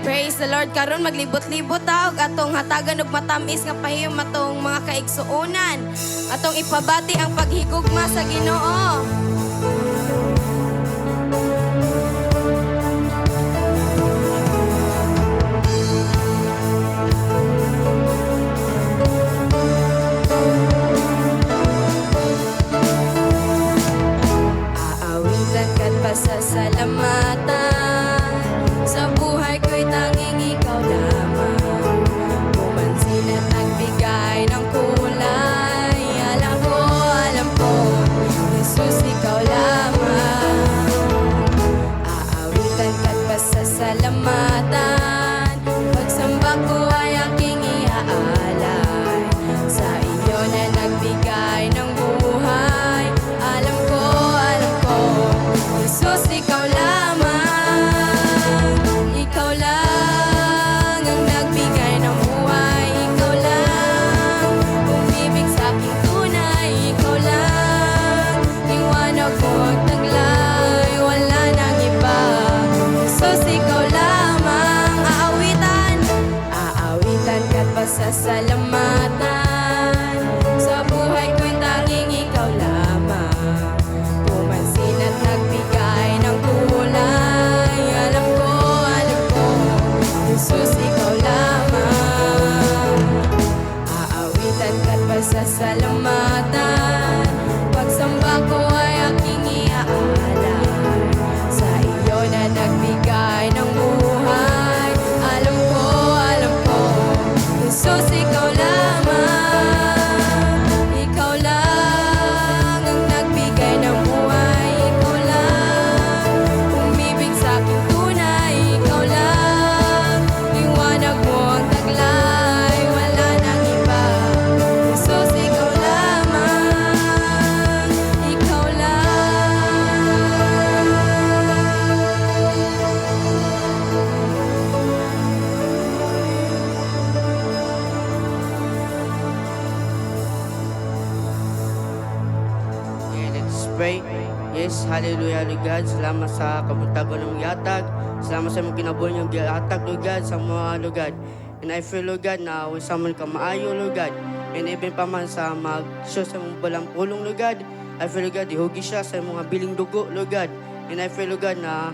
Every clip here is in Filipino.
Praise the Lord. Karon maglibot-libot ta og atong hatagan og matamis nga pahiyom atong mga kaigsuonan. Atong ipabati ang paghigugma sa Ginoo. Aawitan kat pasasalamatan. Sa buhay ko'y tanging ikaw lamang. Pumansin at nagbigay ng kulay. Alam ko, Jesus, ikaw lamang. Aawitan ka't pasasalamatan. Pagsamba ko ay aking iaalay. Sa iyo na nagbigay ng buhay. Alam ko, Jesus, ikaw lamang. Ikaw lang ang nagbigay ng buhay. Ikaw lang umibig sa aking tunay. Ikaw lang liwanag ko at taglay. Wala nang iba. Jesus, ikaw lamang. Aawitan ka't pasasalamatan. Sa buhay ko'y tanging ikaw lamang. Pumansin at nagbigay ng kulay. Alam ko, Jesus, ikaw lamang. Aawitan ka't pasasalamatan. Pagsamba ko ay aking iaalay. Sa iyo na nagbigay ng buhay. Alam ko, Jesus, ikaw lamang. Ikaw lang ang nagbigay ng buhay. Ikaw lang umibig sa aking tunay. Ikaw lang liwanag mo ang taglay. Wala nang iba. Jesus, ikaw lamang. Ikaw lang. Okay, let's pray. Yes, hallelujah, Lord God. Salamat sa kabuntagon ng yatag. Salamat sa mga kinabuhi niyong yatag, Lord God, sa mga, Lord God. And I feel, Lord God, na we sa ka maayo, Lord God. And even pa man sa mag-show sa mga balang pulong, Lord God. I feel, Lord God, ihugi siya sa mga biling dugo, Lord God. And I feel, Lord God, na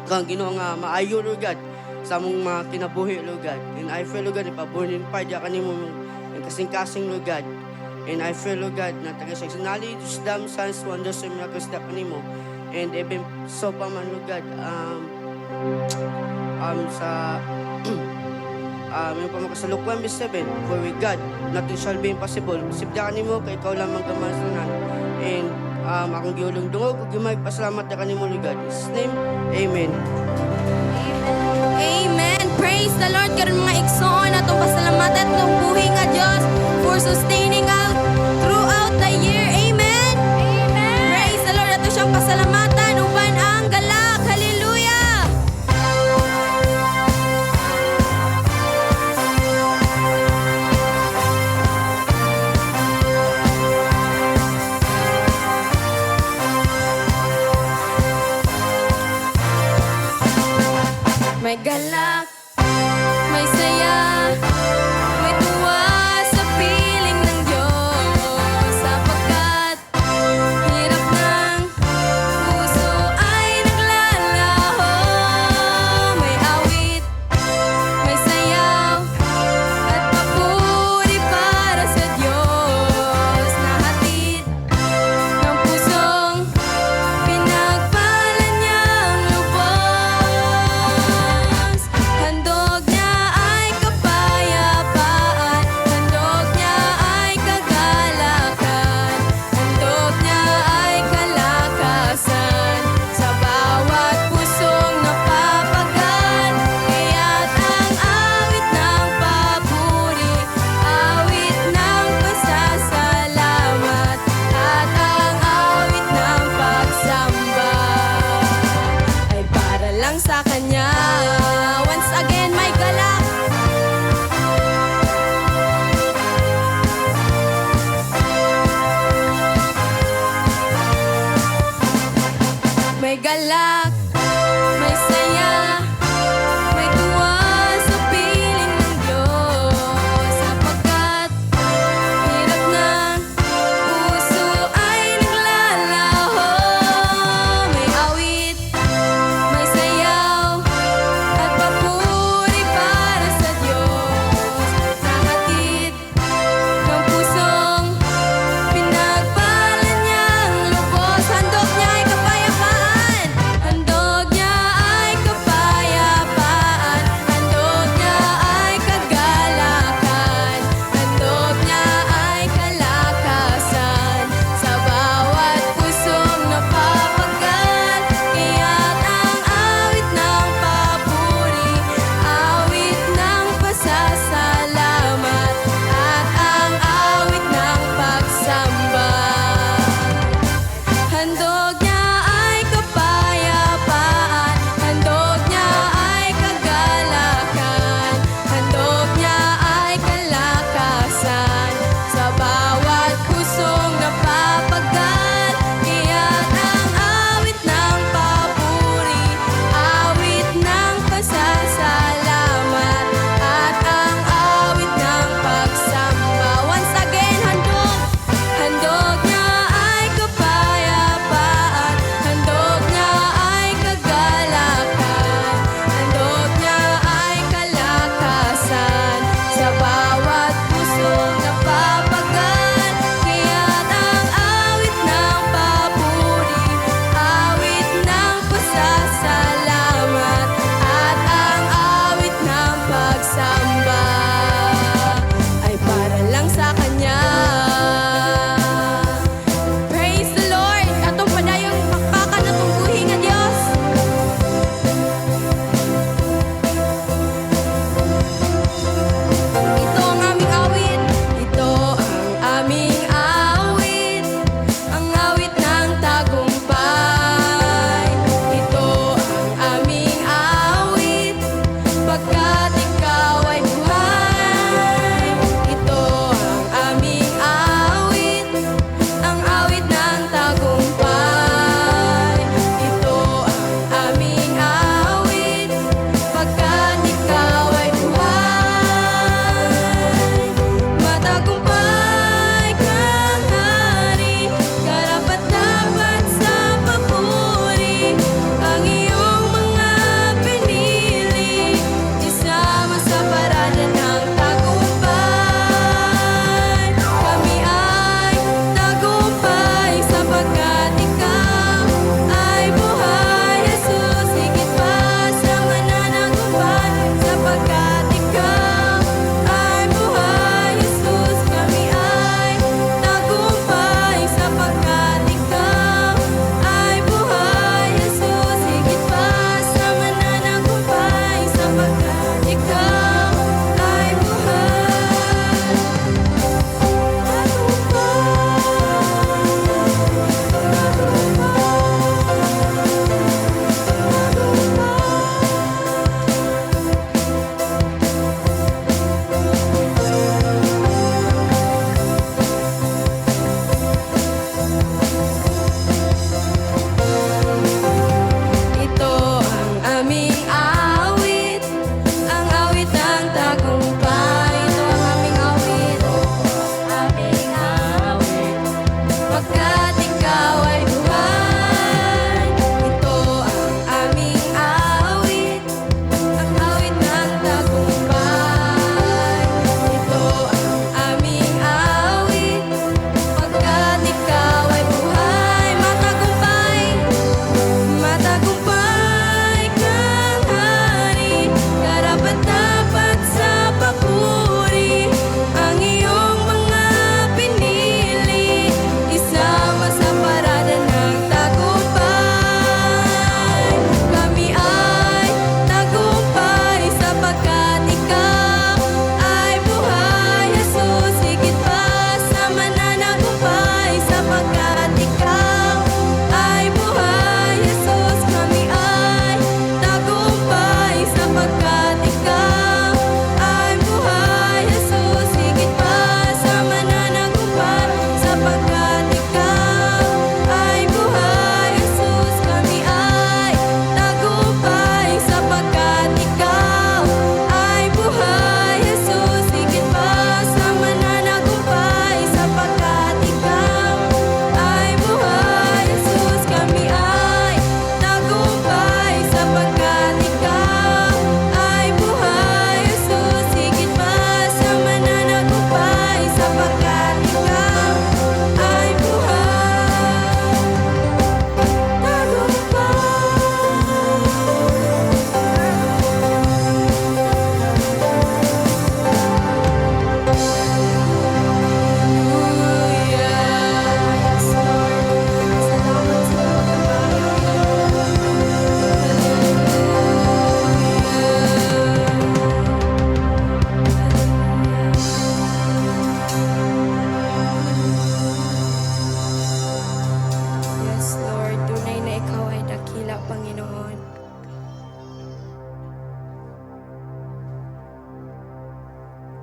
kang Ginoo nga maayo, Lord God, sa mga kinabuhi, Lord God. And I feel, Lord God, ipaburnin pa diya kanimo yung kasing-kasing, Lord God. And I feel, Lord God, na taga sa knowledge, wisdom, signs, wonders, and miracles na kanimo. And even so pa man, Lord God, sa yung pamakasaluk 1:7, for with God, nothing shall be impossible. Sipda kanimo, kay ikaw lamang kamasanan. And akong giulong dungog, kung gimay, pasalamat na kanimo, Lord God. In His name, Amen. Amen. Praise the Lord. Karon mga igsoon atong pasalamatan atong buhi nga Dios for sustaining us throughout the year. Amen. Amen. Praise the Lord. Ato siyang pasalamatan uban ang galak. Hallelujah. May galak, may saya, may tuwa sa piling ng Diyos. Sapagkat hirap ng puso ay naglalaho. May awit, may sayaw, at papuri para sa Diyos. Nahatid ng pusong pinagpala niyang lubos. Handog niya ay kapayapaan, handog niya ay kagalakan, handog niya ay kalakasan sa bawat pusong napapagal. Kaya't ang awit ng papuri, awit ng pasasalamat, at ang awit ng pagsamba ay para lang sa Kanya. Once again, may galak. May galak, may saya,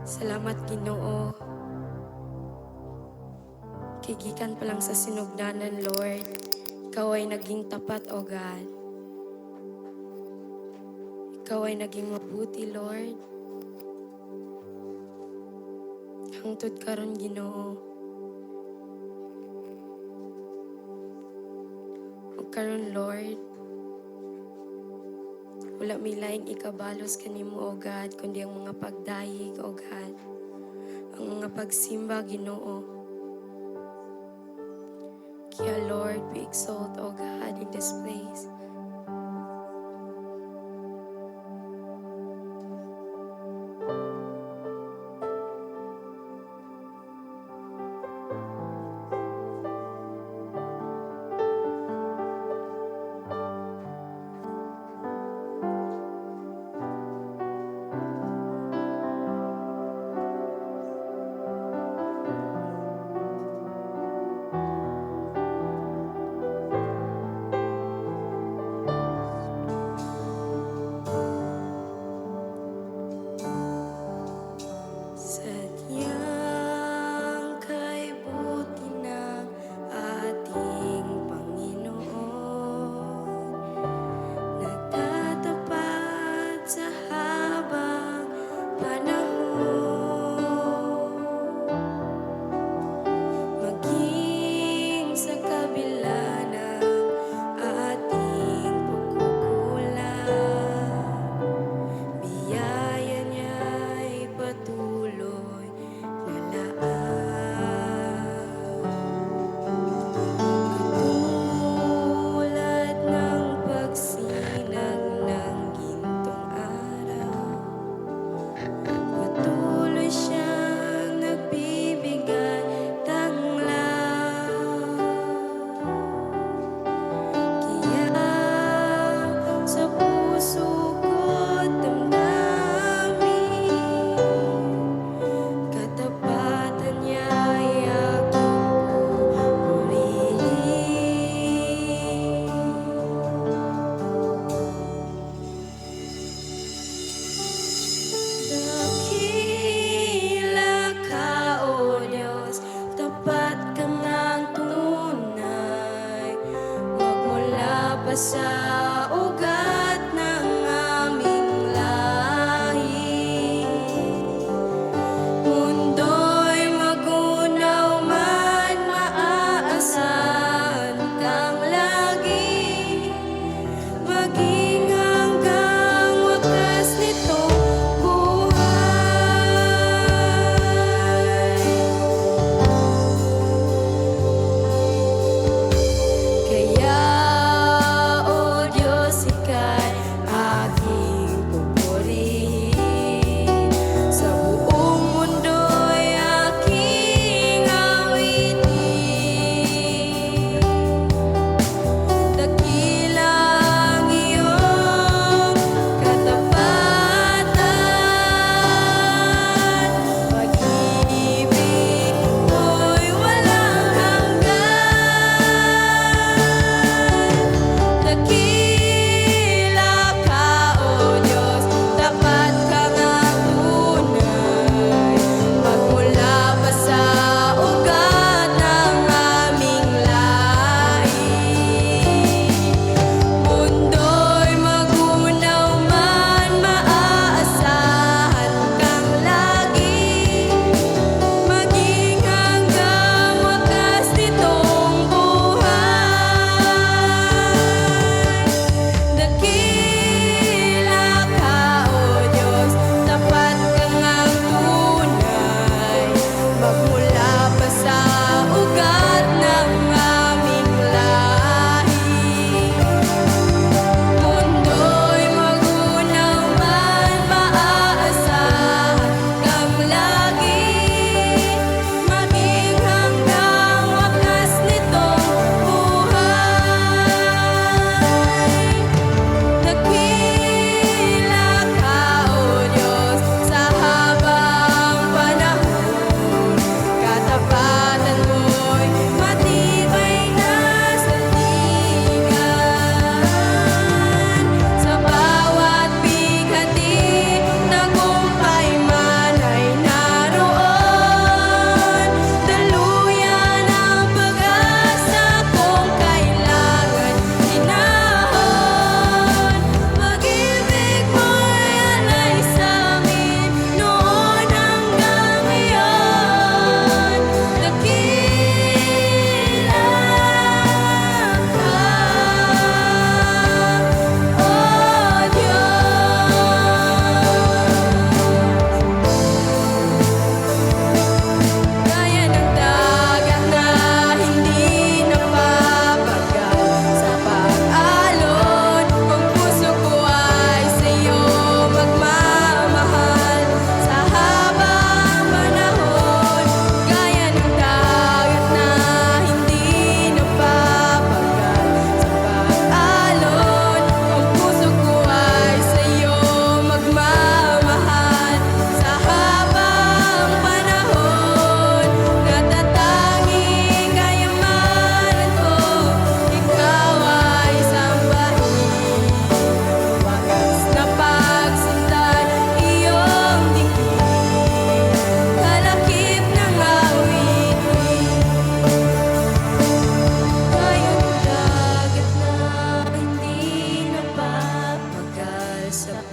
Salamat Ginoo. Kay gikan pa lang sa sinugdanan, Lord. Ikaw ay naging tapat, O God. Ikaw ay naging mabuti, Lord. Hangtod karon, Ginoo. O karon, Lord. Wala may laing ikabalos kanimo, O God, kundi ang mga pagdayig, O God. Ang mga pagsimba, Ginoo. Kaya, Lord, we exalt, O God, in this place.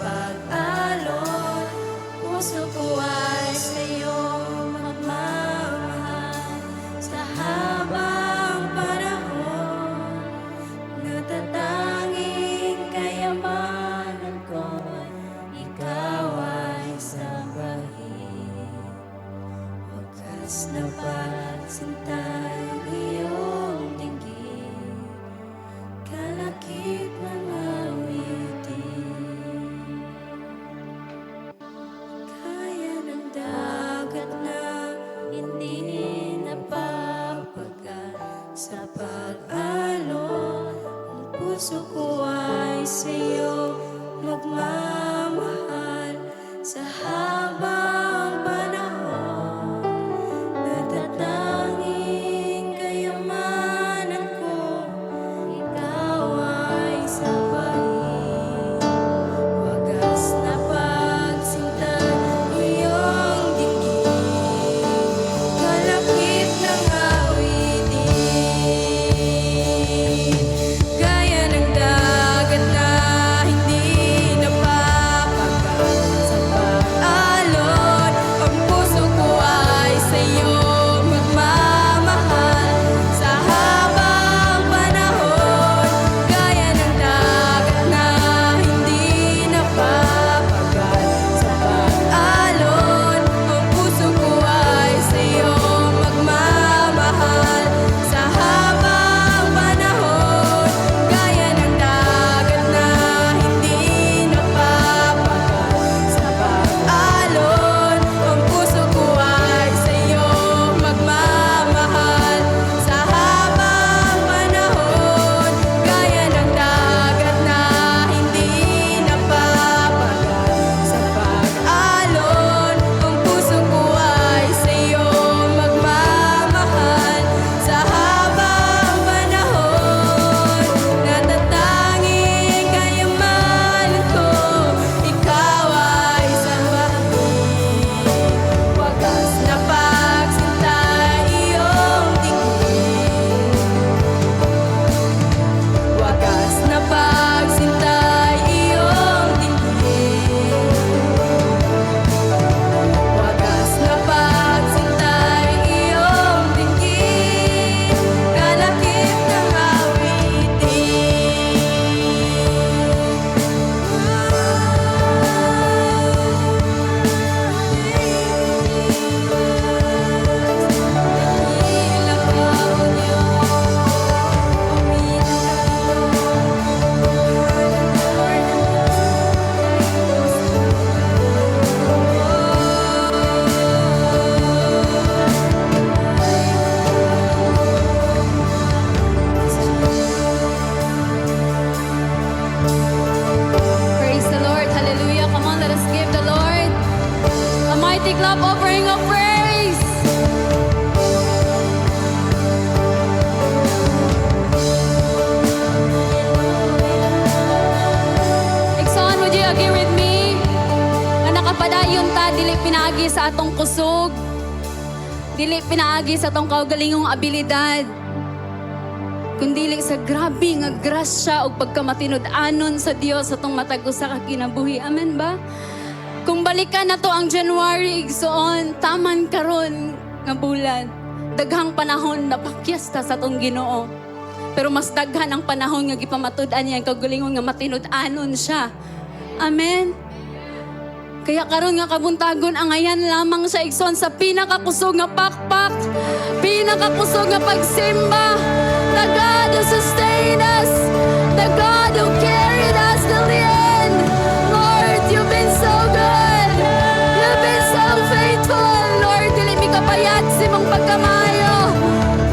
pag-alon. Puso ko ay sa'yo magmamahal sa habang panahon. Natatanging kayamanan ko, ikaw ay sambahin. Wagas na pagsintay iyong dinggin, kalakip ng awitin. Kaya ng dagat na hindi napapagal sa pag-alon. Ang puso ko ay sa'yo magmamahal sa habang panahon. Natatanging kayamanan ko, ikaw ay sambahin. Wagas na pagsinta iyong dinggin, kalakip ng awitin. Gaya ng dagat na hindi napapagal sa pag-alon. Ang puso ko ay sa'yo magmamahal sa habang panahon. Gaya ng dagat na hindi napapagal sa pag-alon. Ang puso ko ay sa'yo magmamahal sa habang panahon. Gaya ng dagat na hindi napapagal sa pag-alon. Ang puso ko ay sa'yo magmamahal sa habang panahon. Gaya ng dagat na hindi napapagal sa pag-alon. Ang puso ko ay sa'yo magmamahal sa habang panahon. Natatanging kayamanan ko, ikaw ay sambahin. Wagas na pagsinta iyong dinggin, wagas na pagsinta iyong dinggin, wagas na pagsinta iyong dinggin, kalakip ng Praise the Lord. Hallelujah. Come on, let us give the Lord a mighty clap offering of praise. Ikson, would you agree with me? Nga nakapadayon ta, dili pinaagi sa atong kusog. Dili pinaagi sa atong kaugalingong abilidad. Kundili sa grabe nga grasya o pagkamatinud-anon sa Dios sa tong matag usa ka kinabuhi. Amen ba? Kung balikan na to ang January igsoon, taman karon nga bulan. Daghang panahon na pakyasta sa tong Ginoo. Pero mas daghan ang panahon nga gipamatud-an niya ang kaugalingon nga matinud-anon siya. Amen. Kaya karon nga kabuntagon ang ayan lamang sa igsoon sa pinakakusog nga pakpak, pinakakusog nga pagsimba. The God who sustained us, the God who carried us till the end. Lord, you've been so good. You've been so faithful. Lord, dili mi kapayat si mong pagkamayo.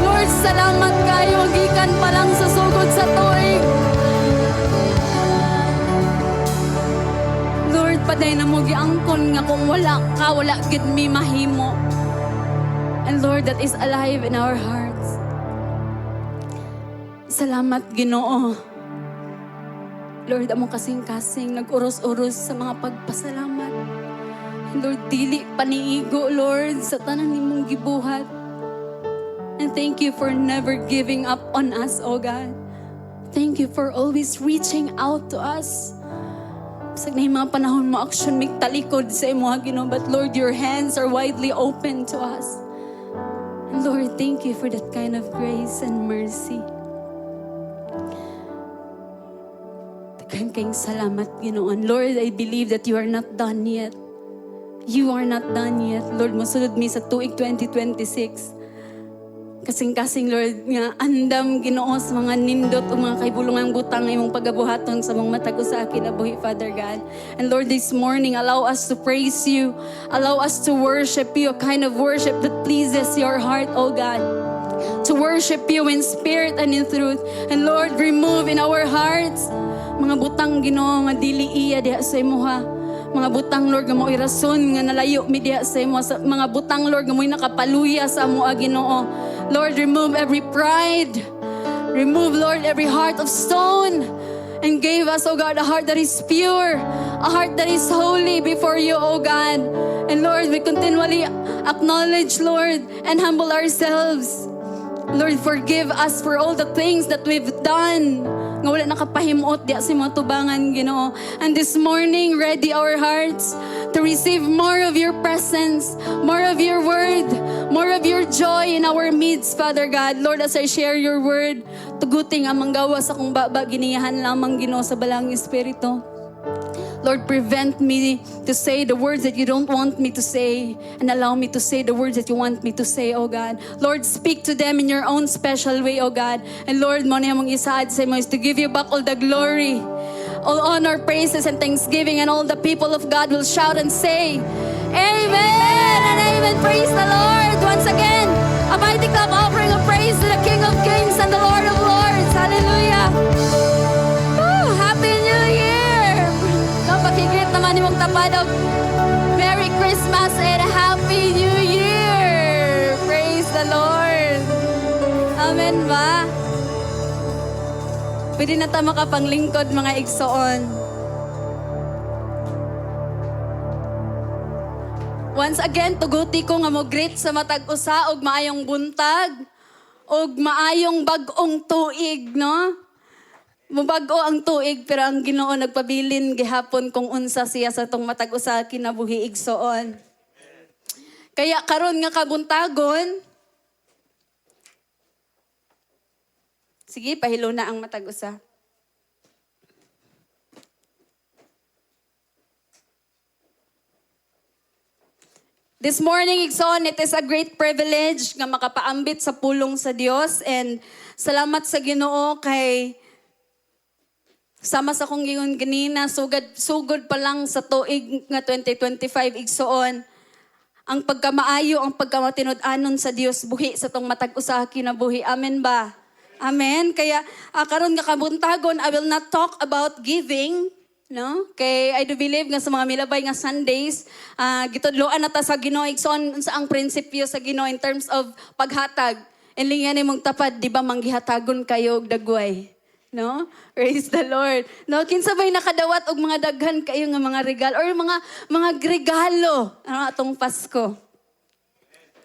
Lord, salamat kayo. Gikan pa lang sa sugod sa tuig. Lord, paday na mo giangkon nga kung wala ka, wala gid mi mahimo. And Lord, that is alive in our hearts. Salamat, Ginoo. Lord, among kasing-kasing nag-uros-uros sa mga pagpasalamat. And Lord, dili paniigo, Lord, sa tanan nimong gibuhat. And thank you for never giving up on us, O God. Thank you for always reaching out to us. Sa mga panahon mo, action may talikod sa imo, Ginoo. But Lord, your hands are widely open to us. And Lord, thank you for that kind of grace and mercy. Daghang kayong salamat, Ginoon. Lord, I believe that you are not done yet. You are not done yet. Lord, mosulod mi sa tuig 2026. Kasing-kasing, Lord, nga andam, Ginoo, sa mga nindot o mga kaibulungang butang imong pagabuhaton sa mga matag sa akin abuhi, Father God. And Lord, this morning, allow us to praise you. Allow us to worship you, a kind of worship that pleases your heart, oh God. To worship you in spirit and in truth. And Lord, remove in our hearts mga butang, Ginoo, nga dili iya diha sa imuha. Mga butang, Lord, nga mo'y rason nga nalayo mi diha sa imo. Mga butang, Lord, nga mo'y nakapaluya sa amo, Ginoo. Lord, remove every pride. Remove, Lord, every heart of stone. And give us, oh God, a heart that is pure. A heart that is holy before you, oh God. And Lord, we continually acknowledge, Lord, and humble ourselves. Lord, forgive us for all the things that we've done. Nga wala nakapahimot diya sa mga tubangan, Ginoo. And this morning, ready our hearts to receive more of your presence, more of your word, more of your joy in our midst, Father God. Lord, as I share your word, tuguting ang manggawa sa kong baba, giniyahan lamang, Ginoo, sa balang Espiritu. Lord, prevent me to say the words that you don't want me to say and allow me to say the words that you want me to say, oh God. Lord, speak to them in your own special way, oh God. And Lord, mo na mong isaad sa mo is to give you back all the glory, all honor, praises, and thanksgiving. And all the people of God will shout and say, Amen and Amen. Praise the Lord. Once again, a mighty clap offering of praise to the King of Kings and the Lord of Lords. Hallelujah. Woo, Happy New Year. Pakigreet naman imong tapadog. Merry Christmas and Happy New Year! Praise the Lord! Amen ba? Pwede na ta makapanglingkod, mga igsoon. Once again, tuguti ko nga mo greet sa matag usa og maayong buntag og maayong bag-ong tuig, no? Mubago ang tuig, pero ang Ginoo nagpabilin gihapon kung unsa siya sa tong matag usa kinabuhi igsoon. Kaya karon nga kabuntagon, sige, pahilo na ang matag usa. This morning, igsoon, it is a great privilege nga makapaambit sa pulong sa Dios, and salamat sa Ginoo kay sama sa kong gingon ganina, sugod pa lang sa tuig nga 2025 igsoon. Ang pagkamaayo, ang pagkamatinud-anon sa Dios buhi sa tong matag usa kinabuhi. Amen ba? Amen. Kaya karon nga kabuntagon, I will not talk about giving, no? Kay I do believe nga sa mga milabay nga Sundays, gitudloan na ta sa Ginoo igsoon sa ang prinsipyo sa Ginoo in terms of paghatag. Inlingan nimong tapad, di ba manggihatagon kayo og dagway? No? Praise the Lord. No, kinsa bay nakadawat og mga daghan kayo nga mga regalo or mga regalo atong Pasko.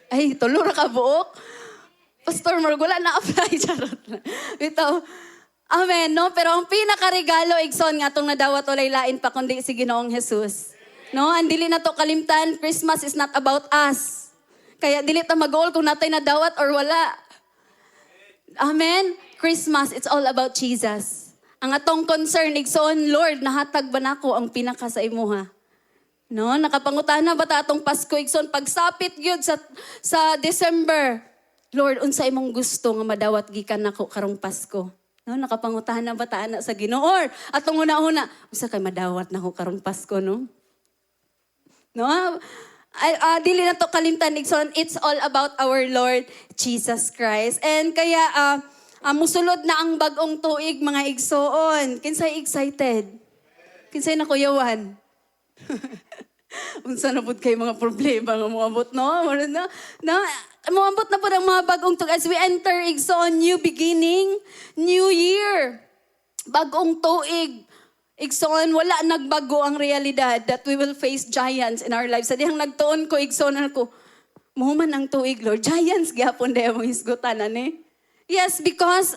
Ay, tulo ra ka buok. Pastor Margola na apply charot. Bitaw. Amen, no? Pero ang pinaka-regalo igsoon nga atong nadawat walay lain pa kundi si Ginoong Jesus. No, ang dili na to kalimtan, Christmas is not about us. Kaya dili ta mag-goal kung natay nadawat or wala. Amen. Christmas, it's all about Jesus. Ang atong concern, igsoon, Lord, nahatag ba nako ang pinaka sa imuha? No, nakapangutana ba ta atong Pasko, igsoon, pagsapit gyud sa December, Lord, unsa imong gusto nga madawat gikan nako karong Pasko? No, nakapangutana ba ta ana sa Ginoo? Atong una-una, unsa kay madawat nako karong Pasko, no? No? Dili na to kalimtan, igsoon, it's all about our Lord Jesus Christ. And kaya musulod na ang bagong tuig, mga igsoon. Kinsay excited? Kinsay nakuyawan? Unsa na pud kay mga problema nga moabot, no? Moabot na pud ang mga bagong tuig as we enter igsoon, new beginning, new year. Bagong tuig. Igsoon, wala nagbago ang realidad that we will face giants in our lives. Sa dihang nagtuon ko, igsoon ako, muhuman ang tuig, Lord. Giants, gyapon dahil mong hisgutan, ani? Yes, because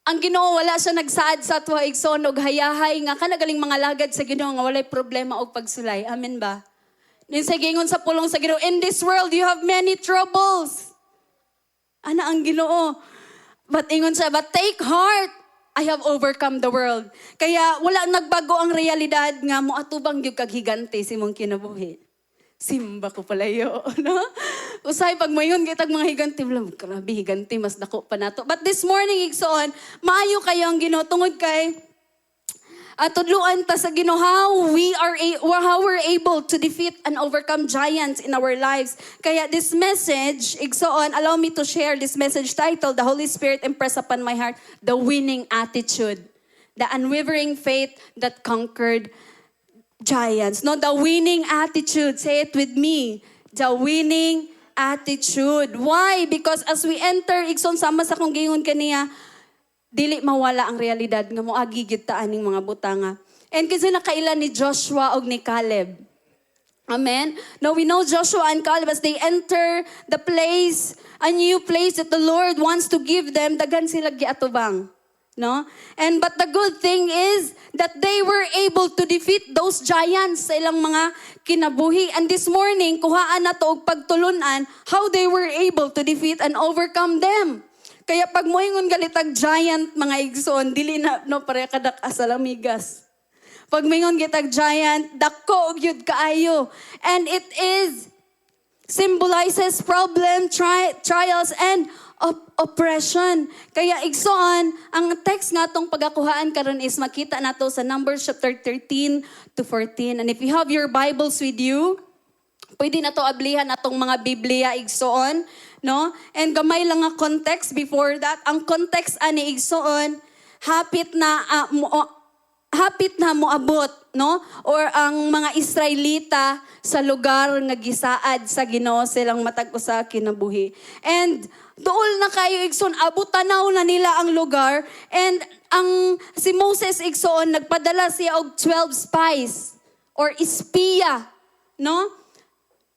ang Ginoo wala siya nagsaad sa tuwa igsoon og hayahay nga kanagaling mga lagad sa Ginoo nga walay problema og pagsulay. Amen ba? Nin sa gingon sa pulong sa Ginoo, in this world you have many troubles. Ana ang Ginoo. But ingon siya, but take heart, I have overcome the world. Kaya wala nagbago ang realidad nga mo atubang gyud kag higante si mong kinabuhi. Simba ko palayo, no? Usay pag mayon kitag mga higante, wala grabe higante mas dako pa nato. But this morning igsoon, maayo kayo ang Ginoo tungod kay tudluan ta sa Ginoo how we're able to defeat and overcome giants in our lives. Kaya this message, igsoon, allow me to share this message titled, The Holy Spirit Impressed Upon My Heart, The Winning Attitude. The unwavering faith that conquered giants. No, the winning attitude. Say it with me. The winning attitude. Why? Because as we enter, igsoon sama sa kong gingon kaniya, dili mawala ang realidad nga moagi gyud ta aning mga butanga. And kasi nakailan ni Joshua og ni Caleb. Amen. Now we know Joshua and Caleb as they enter the place, a new place that the Lord wants to give them, daghan sila giatubang. No? And but the good thing is that they were able to defeat those giants sa ilang mga kinabuhi. And this morning, kuhaan na to og pagtulunan how they were able to defeat and overcome them. Kaya pag moingon galitag giant mga igsoon, dili na no pare kadak asalamigas. Pag moingon gitag giant, dako og yud kaayo. And it is symbolizes problem, trials, and oppression. Kaya igsoon, ang text nga tong pagakuhaan karon is makita nato sa Numbers chapter 13 to 14. And if you have your Bibles with you, pwede na to ablihan atong mga Biblia igsoon, no? And gamay lang nga context before that. Ang context ani igsoon, hapit na moabot, no? Or ang mga Israelita sa lugar nga gisaad sa Ginoo silang matag usa kinabuhi. And dool na kayo igsoon, abot tanaw na nila ang lugar, and si Moses igsoon nagpadala siya og 12 spies or espiya, no?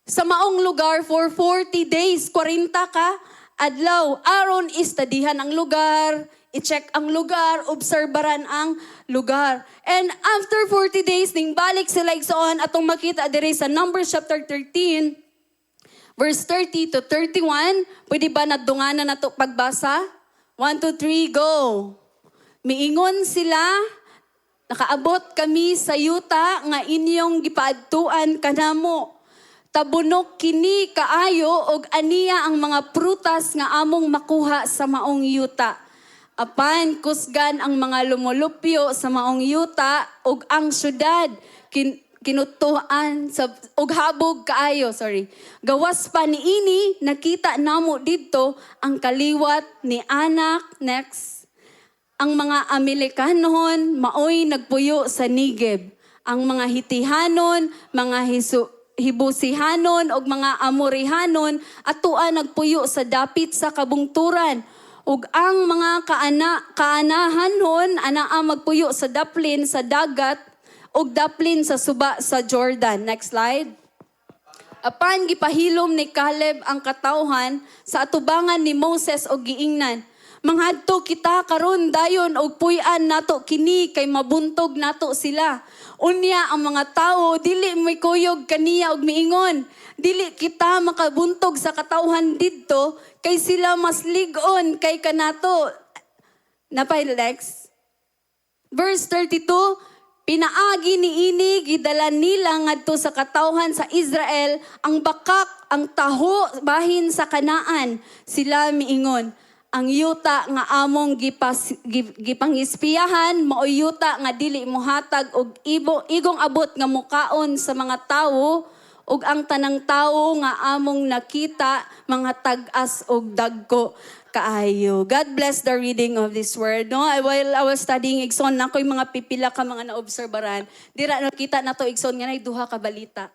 Sa maong lugar for 40 days, 40 ka adlaw. Aron istadihan ang lugar, i-check ang lugar, obserbaran ang lugar. And after 40 days, ning balik sila igsoon atong makita diri sa Numbers chapter 13, verse 30 to 31. Pwede ba nadunganan na to pagbasa? 1, 2, 3, go! Miingon sila, nakaabot kami sa yuta nga inyong gipaadtuan kanamo. Tabunok kini kaayo og aniya ang mga prutas nga among makuha sa maong yuta. Apan kusgan ang mga lumulupyo sa maong yuta og ang syudad kinutuan sa og habog kaayo, gawas pa niini nakita namo didto ang kaliwat ni Anak. Next, ang mga Amalekanon maoy nagpuyo sa Negev, ang mga Hitihanon, mga Hibusihanon ug mga Amorihanon atoa nagpuyo sa dapit sa kabungturan, ug ang mga kaanahanon anaa magpuyo sa daplin sa dagat ug daplin sa suba sa Jordan. Next slide. Apan gipahilom ni Caleb ang katawhan sa atubangan ni Moses og giingnan, mangadto kita karon dayon og puy-an nato kini kay mabuntog nato sila. Unya ang mga tao dili may kuyog kaniya og miingon, dili kita makabuntog sa katawhan didto kay sila mas lig-on kay kanato. Napay next. Verse 32, pinaagi niini gidala nila ngadto sa katawhan sa Israel ang bakak, ang taho bahin sa Kanaan. Sila miingon, ang yuta nga among gipangispiyahan mao yuta nga dili mohatag og igong abot nga mukaon sa mga tawo, ug ang tanang tawo nga among nakita mga tag-as og dagko kaayo. God bless the reading of this word. No, while I was studying igsoon nakoy mga pipila ka mga naobserbaran, dira nakita nato igsoon nga nay duha ka balita.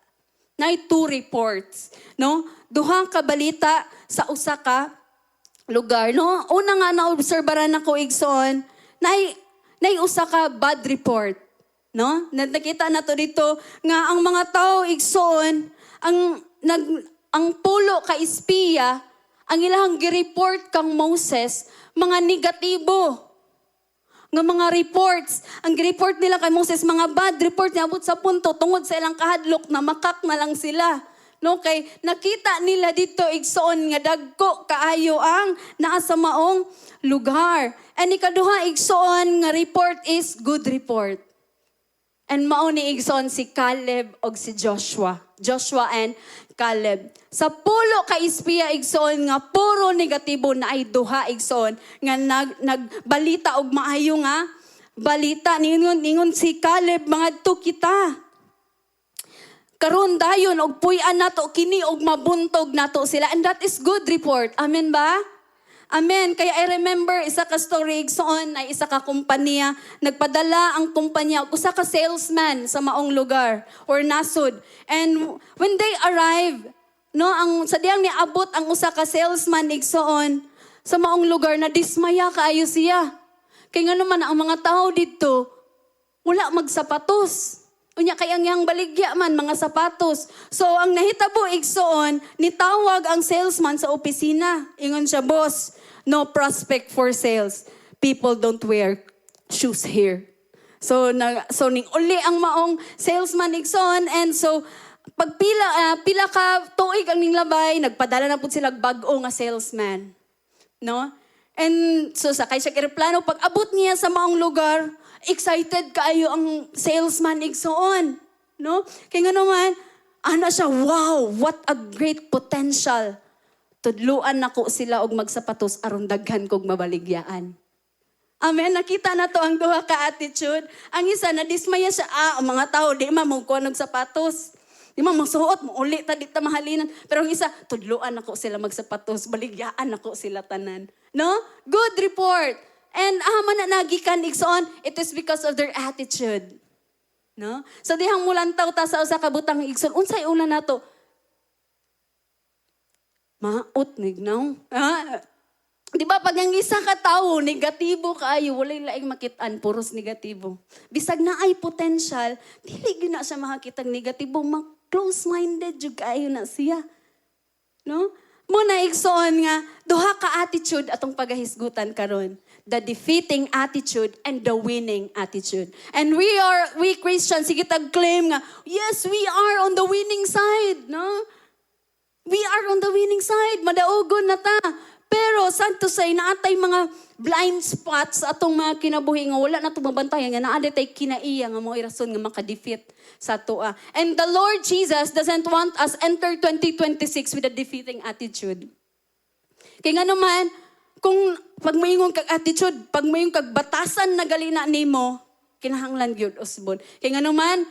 Nay 2 reports, no? Duha ka balita sa usa ka lugar, no? Una nga naobserbaran ako igsoon, nay usa ka bad report, no? Nakita nato dito nga ang mga tao igsoon, ang pulo ka espiya, ang ilahang gi-report kang Moses, mga negatibo. nga mga reports. Ang report nila kay Moses, mga bad report niya abot sa punto tungod sa ilang kahadlok na makak na lang sila. No, kay nakita nila dito igsoon nga dagko kaayo ang naa sa maong lugar. And ikaduha igsoon nga report is good report. And mao ni igsoon si Caleb og si Joshua. Joshua and Caleb. Sa pulo ka espiya igsoon nga puro negatibo na ay duha igsoon nga nagbalita og maayo nga balita ningon si Caleb mga kita. Karon dayon og puy-an nato kini og mabuntog nato sila, and that is good report. Amen ba? Amen. Kaya I remember isa ka story igsoon ay isa ka kumpanya nagpadala ang kumpanya og usa ka salesman sa maong lugar or nasud. And when they arrive, no, ang sadyang niabot ang usa ka salesman igsoon sa maong lugar na dismaya kaayo siya. Kay ngano man ang mga tao dito wala magsapatos. Unya kay ang baligya man mga sapatos. So ang nahitabo igsoon, nitawag ang salesman sa opisina. Ingon siya, boss, no prospect for sales. People don't wear shoes here. So ning uli ang maong salesman igsoon, and so pag pila ka tuig ang ninglabay, nagpadala na pud sila bag-o nga salesman. No? And so sakay siya eroplano, pag abot niya sa maong lugar, excited kaayo ang salesman igsoon, no? Kaya nga naman, ana siya, wow, what a great potential. Tudluan nako sila og magsapatos aron daghan kog mabaligyaan. Amen. Nakita na to ang duha ka attitude. Ang isa na dismaya siya, ang mga tao di man mo kuha og sapatos. Di man masuot mo uli ta di ta mahalinan. Pero ang isa, tudluan nako sila magsapatos, baligyaan nako sila tanan. No? Good report. And man na nagikan igsoon, it is because of their attitude. No? So dihang mulantaw ta sa usa ka butang igsoon, unsay una nato? Maot nignaw. Di ba pag ang isa ka tawo negatibo kaayo, walay laing makitaan, puros negatibo. Bisag na ay potential, dili gyud na siya makakitang negatibo, close-minded jud kaayo na siya. No? Muna igsoon nga duha ka attitude atong pagahisgutan karon. The defeating attitude and the winning attitude. And we Christians, sige tag-claim nga, yes, we are on the winning side, no? We are on the winning side, madaugon na ta. Pero santo say naatay mga blind spots sa atong mga kinabuhi nga wala na itong mabantayan nga naada tay kinaiya nga mo irason nga makadefeat sa toa. And the Lord Jesus doesn't want us enter 2026 with a defeating attitude. Kaya nga naman, kung pag mayingon kag attitude, pag mayingon kag batasan na galina nimo, kinahanglan gyud usbon. Kaya nga naman,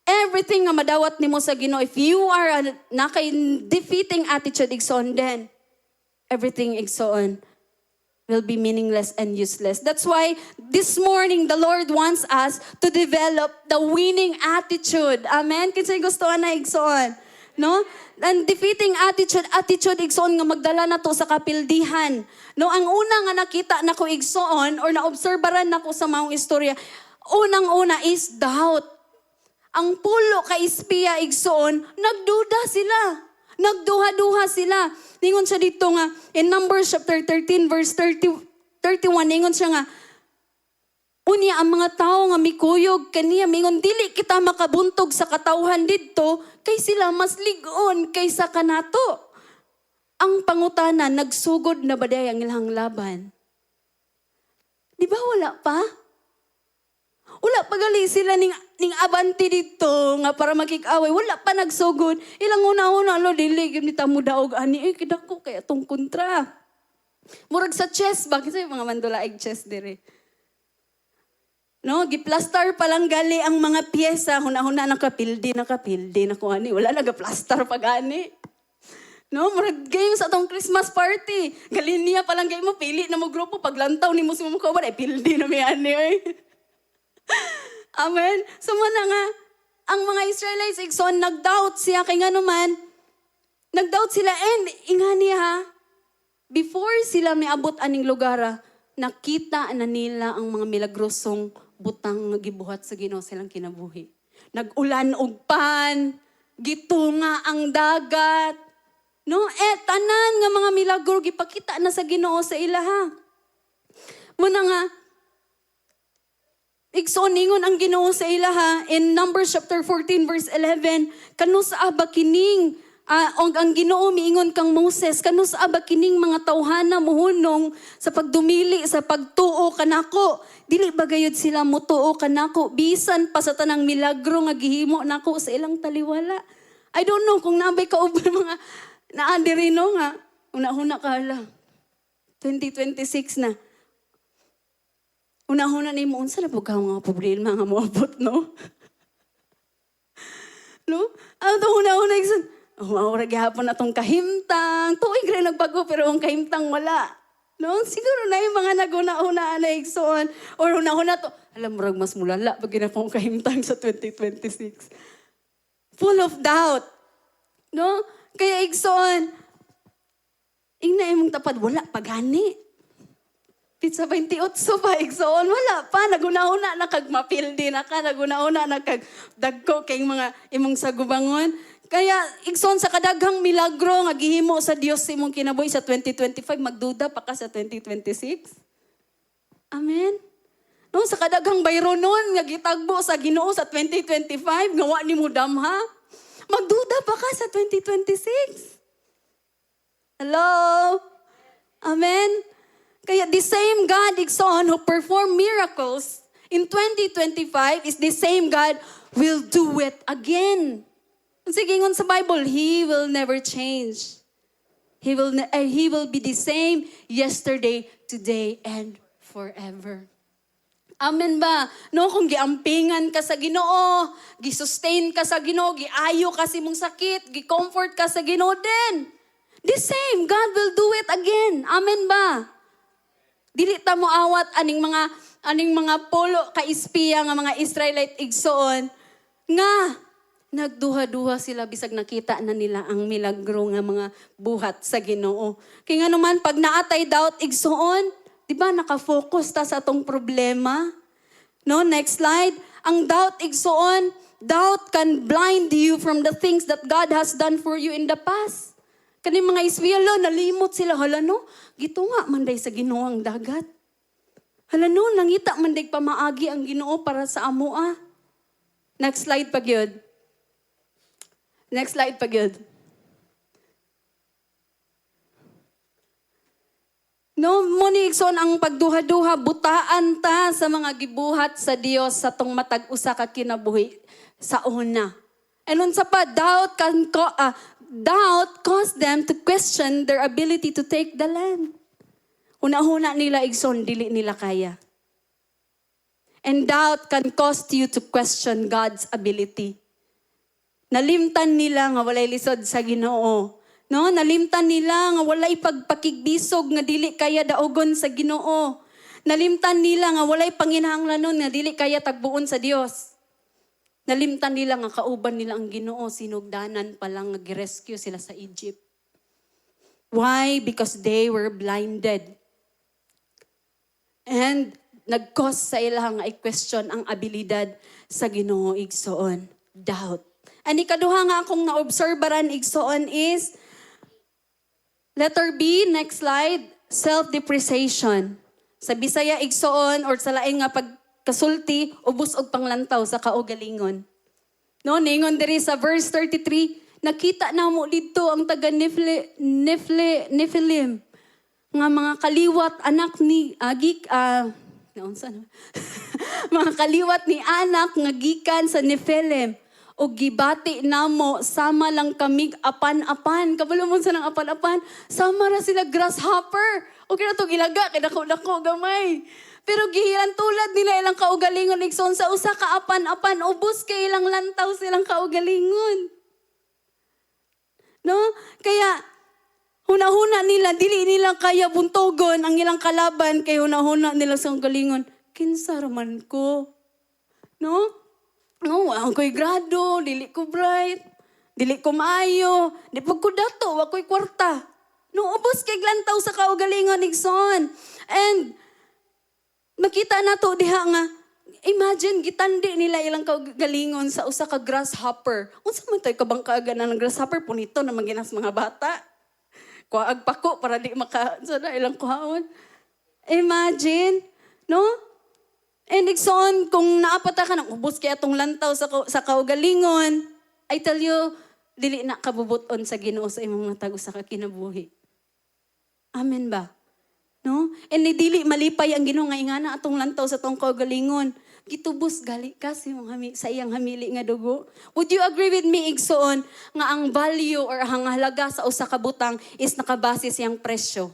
everything nga madawat nimo sa Ginoo, if you are nakay defeating attitude igsoon, then everything igsoon will be meaningless and useless. That's why this morning the Lord wants us to develop the winning attitude. Amen. Kinsay gusto na igsoon, no? And defeating attitude igsoon nga magdala na to sa kapildihan. No, ang una nga nakita nako igsoon or naobserbaran nako sa maong istorya, unang-una is doubt. Ang pulo ka espiya igsoon, nagduda sila. Nagduha-duha sila. Ningon siya dito nga, in Numbers chapter 13 verse 31, ningon siya nga, unya ang mga tao nga mikuyog kaniya, mingon, dili kita makabuntog sa katawhan dito, kay sila mas ligon kaysa kanato. Ang pangutana, nagsugod na ba day ang ilang laban? Di ba wala pa? Wala pa gali sila ning abanti dito nga para makikaway. Wala pa nagsugod. Ilang una-una, lo, dili, yun nita mo daog, ani, kidako kaya itong kontra. Murag sa chest, bakit sa'yo mga mandulaig chest dire? No, giplastar pa lang gali ang mga pyesa. Huna-huna nakapildi na ko ani. Wala nagaplastar pa gani. No, murag game sa atong Christmas party. Galin niya pa lang game mo, pili na mo grupo. Paglantaw ni mo si mukha ba, pildi na may ani, eh. Amen. So muna nga, ang mga Israelites, igsoon, nag-doubt siya. Kaya nga naman, nag-doubt sila. And ingani ha, before sila may abot aning lugar, nakita na nila ang mga milagrosong butang gibuhat sa Ginoo silang kinabuhi. Nag-ulan og pan, gitunga ang dagat. No, tanan nga mga milagro gipakita na sa Ginoo sa ilaha. Muna nga, Igsoon ningon ang Ginoo sa ilaha in Numbers chapter 14 verse 11, kano sa aba kining ang Ginoo miingon kang Moses, kano sa aba kining mga tawhana muhunong sa pagdumili sa pagtuo kanako. Dili ba gayud sila mutuo kanako bisan pa sa tanang milagro nga gihimo nako sa ilang taliwala. I don't know kung nabay ka ubay mga naandi no nga una-una ka hala. 2026 na. Una-una ni mo, unsa na po ka mga problema nga moabot, no? No? Ito una-una, maura gihapon na itong kahimtang. Tuig rin nagbago, pero ang kahimtang wala. No? Siguro na yung mga naguna-una na igsoon. Or una-una to, alam mo, mas mulala pag ginapong kahimtang sa 2026. Full of doubt. No? Kaya igsoon, ingna imong tapad, wala pagani. Pizza 28 pa, igsoon, wala pa. Naguna-una na kag mapildi na ka. Naguna-una na kag dagko kay mga imong sagubangon. Kaya igsoon sa kadaghang milagro nga gihimo sa Dios sa imong kinabuhi sa 2025, magduda pa ka sa 2026. Amen. No, sa kadaghang bayronon nga gitagbo sa Ginoo sa 2025, nga wa nimo damha, magduda pa ka sa 2026. Hello? Amen. Kaya the same God, igsoon, who performed miracles in 2025 is the same God will do it again. Sige ngon sa Bible, He will never change. He will be the same yesterday, today, and forever. Amen ba? No, kung giampingan ka sa Ginoo, gisustain ka sa Ginoo, giayo ka sa imong sakit, gicomfort ka sa Ginoo din. The same, God will do it again. Amen ba? Dili ta mo awat aning mga polo ka ispiya nga mga Israelite igsoon nga nagduha-duha sila bisag nakita na nila ang milagro nga mga buhat sa Ginoo. Kaya nga naman pag naatay doubt igsoon, di ba nakafocus ta sa atong problema? No, next slide. Ang doubt igsoon, doubt can blind you from the things that God has done for you in the past. Kani mga Israelo, nalimot sila. Hala no, gito nga manday sa Ginoo ang dagat. Hala no, nangita manday pamaagi ang Ginoo para sa amoa. Next slide pa gyud. Next slide pa gyud. No, muni igsoon ang pagduha-duha, butaan ta sa mga gibuhat sa Dios sa tong matag usa ka kinabuhi sa una. And unsa pa, doubt caused them to question their ability to take the land. Una-una nila igsoon, dili nila kaya. And doubt can cause you to question God's ability. Nalimtan nila nga walay lisod sa Ginoo. No, nalimtan nila nga walay pagpakigbisog nga dili kaya daogon sa Ginoo. Nalimtan nila nga walay panginahanglanon nga dili kaya tagbuon sa Dios. Nalimtan nila nga kauban nila ang Ginoo, sinugdanan pa lang nga girescue sila sa Egypt. Why? Because they were blinded. And nag-cause sa ilang nga i-question ang abilidad sa Ginoo igsoon. Doubt. And ikaduha nga akong naobserbaran igsoon is letter B, next slide, self-depreciation. Sa Bisaya igsoon or sa lain nga pagkasulti, ubos og panglantaw sa kaugalingon. No, ningon diri sa verse 33, nakita na mo dito ang taga Nephilim nga mga kaliwat anak ni mga kaliwat ni anak nga gikan sa Nephilim. O gibati namo sama lang kami apan-apan. Kabalo mo sa nang apan-apan, sama ra sila grasshopper. O kaya itong ilaga, kaya dako-dako gamay. Pero gihilan tulad nila ilang kaugalingon igsoon sa usa ka apan-apan, ubos kay ilang lantaw silang kaugalingon. No? Kaya huna-huna nila, dili nila kaya buntogon ang ilang kalaban, kay huna-huna nila sa galingon. Kinsa raman ko? No? No, ako'y grado, dili ko bright, dili ko maayo, di pag ko dato, ako'y kwarta. No, ubos kay lantaw sa kaugalingon igsoon. And makita na to diha nga, imagine, gitandi nila ilang kaugalingon sa usa ka grasshopper. Unsa man tayo kabangkaagan ng grasshopper, punito na maginas mga bata. Kuhaag pako para di maka, ilang kuhaon. Imagine, no? And igsoon, kung naapata ka nang ubos kay atong lantaw sa kaugalingon, I tell you, dili na kabubuton sa Ginoo sa imong matag usa ka kinabuhi. Amen ba? No? And dili malipay ang Ginoo nga ingana atong lantaw sa tong kaugalingon. Gitubos gali ka sa iyang hamili nga dugo. Would you agree with me, igsoon, nga ang value or ang halaga sa usa ka butang is nakabase sa iyang presyo?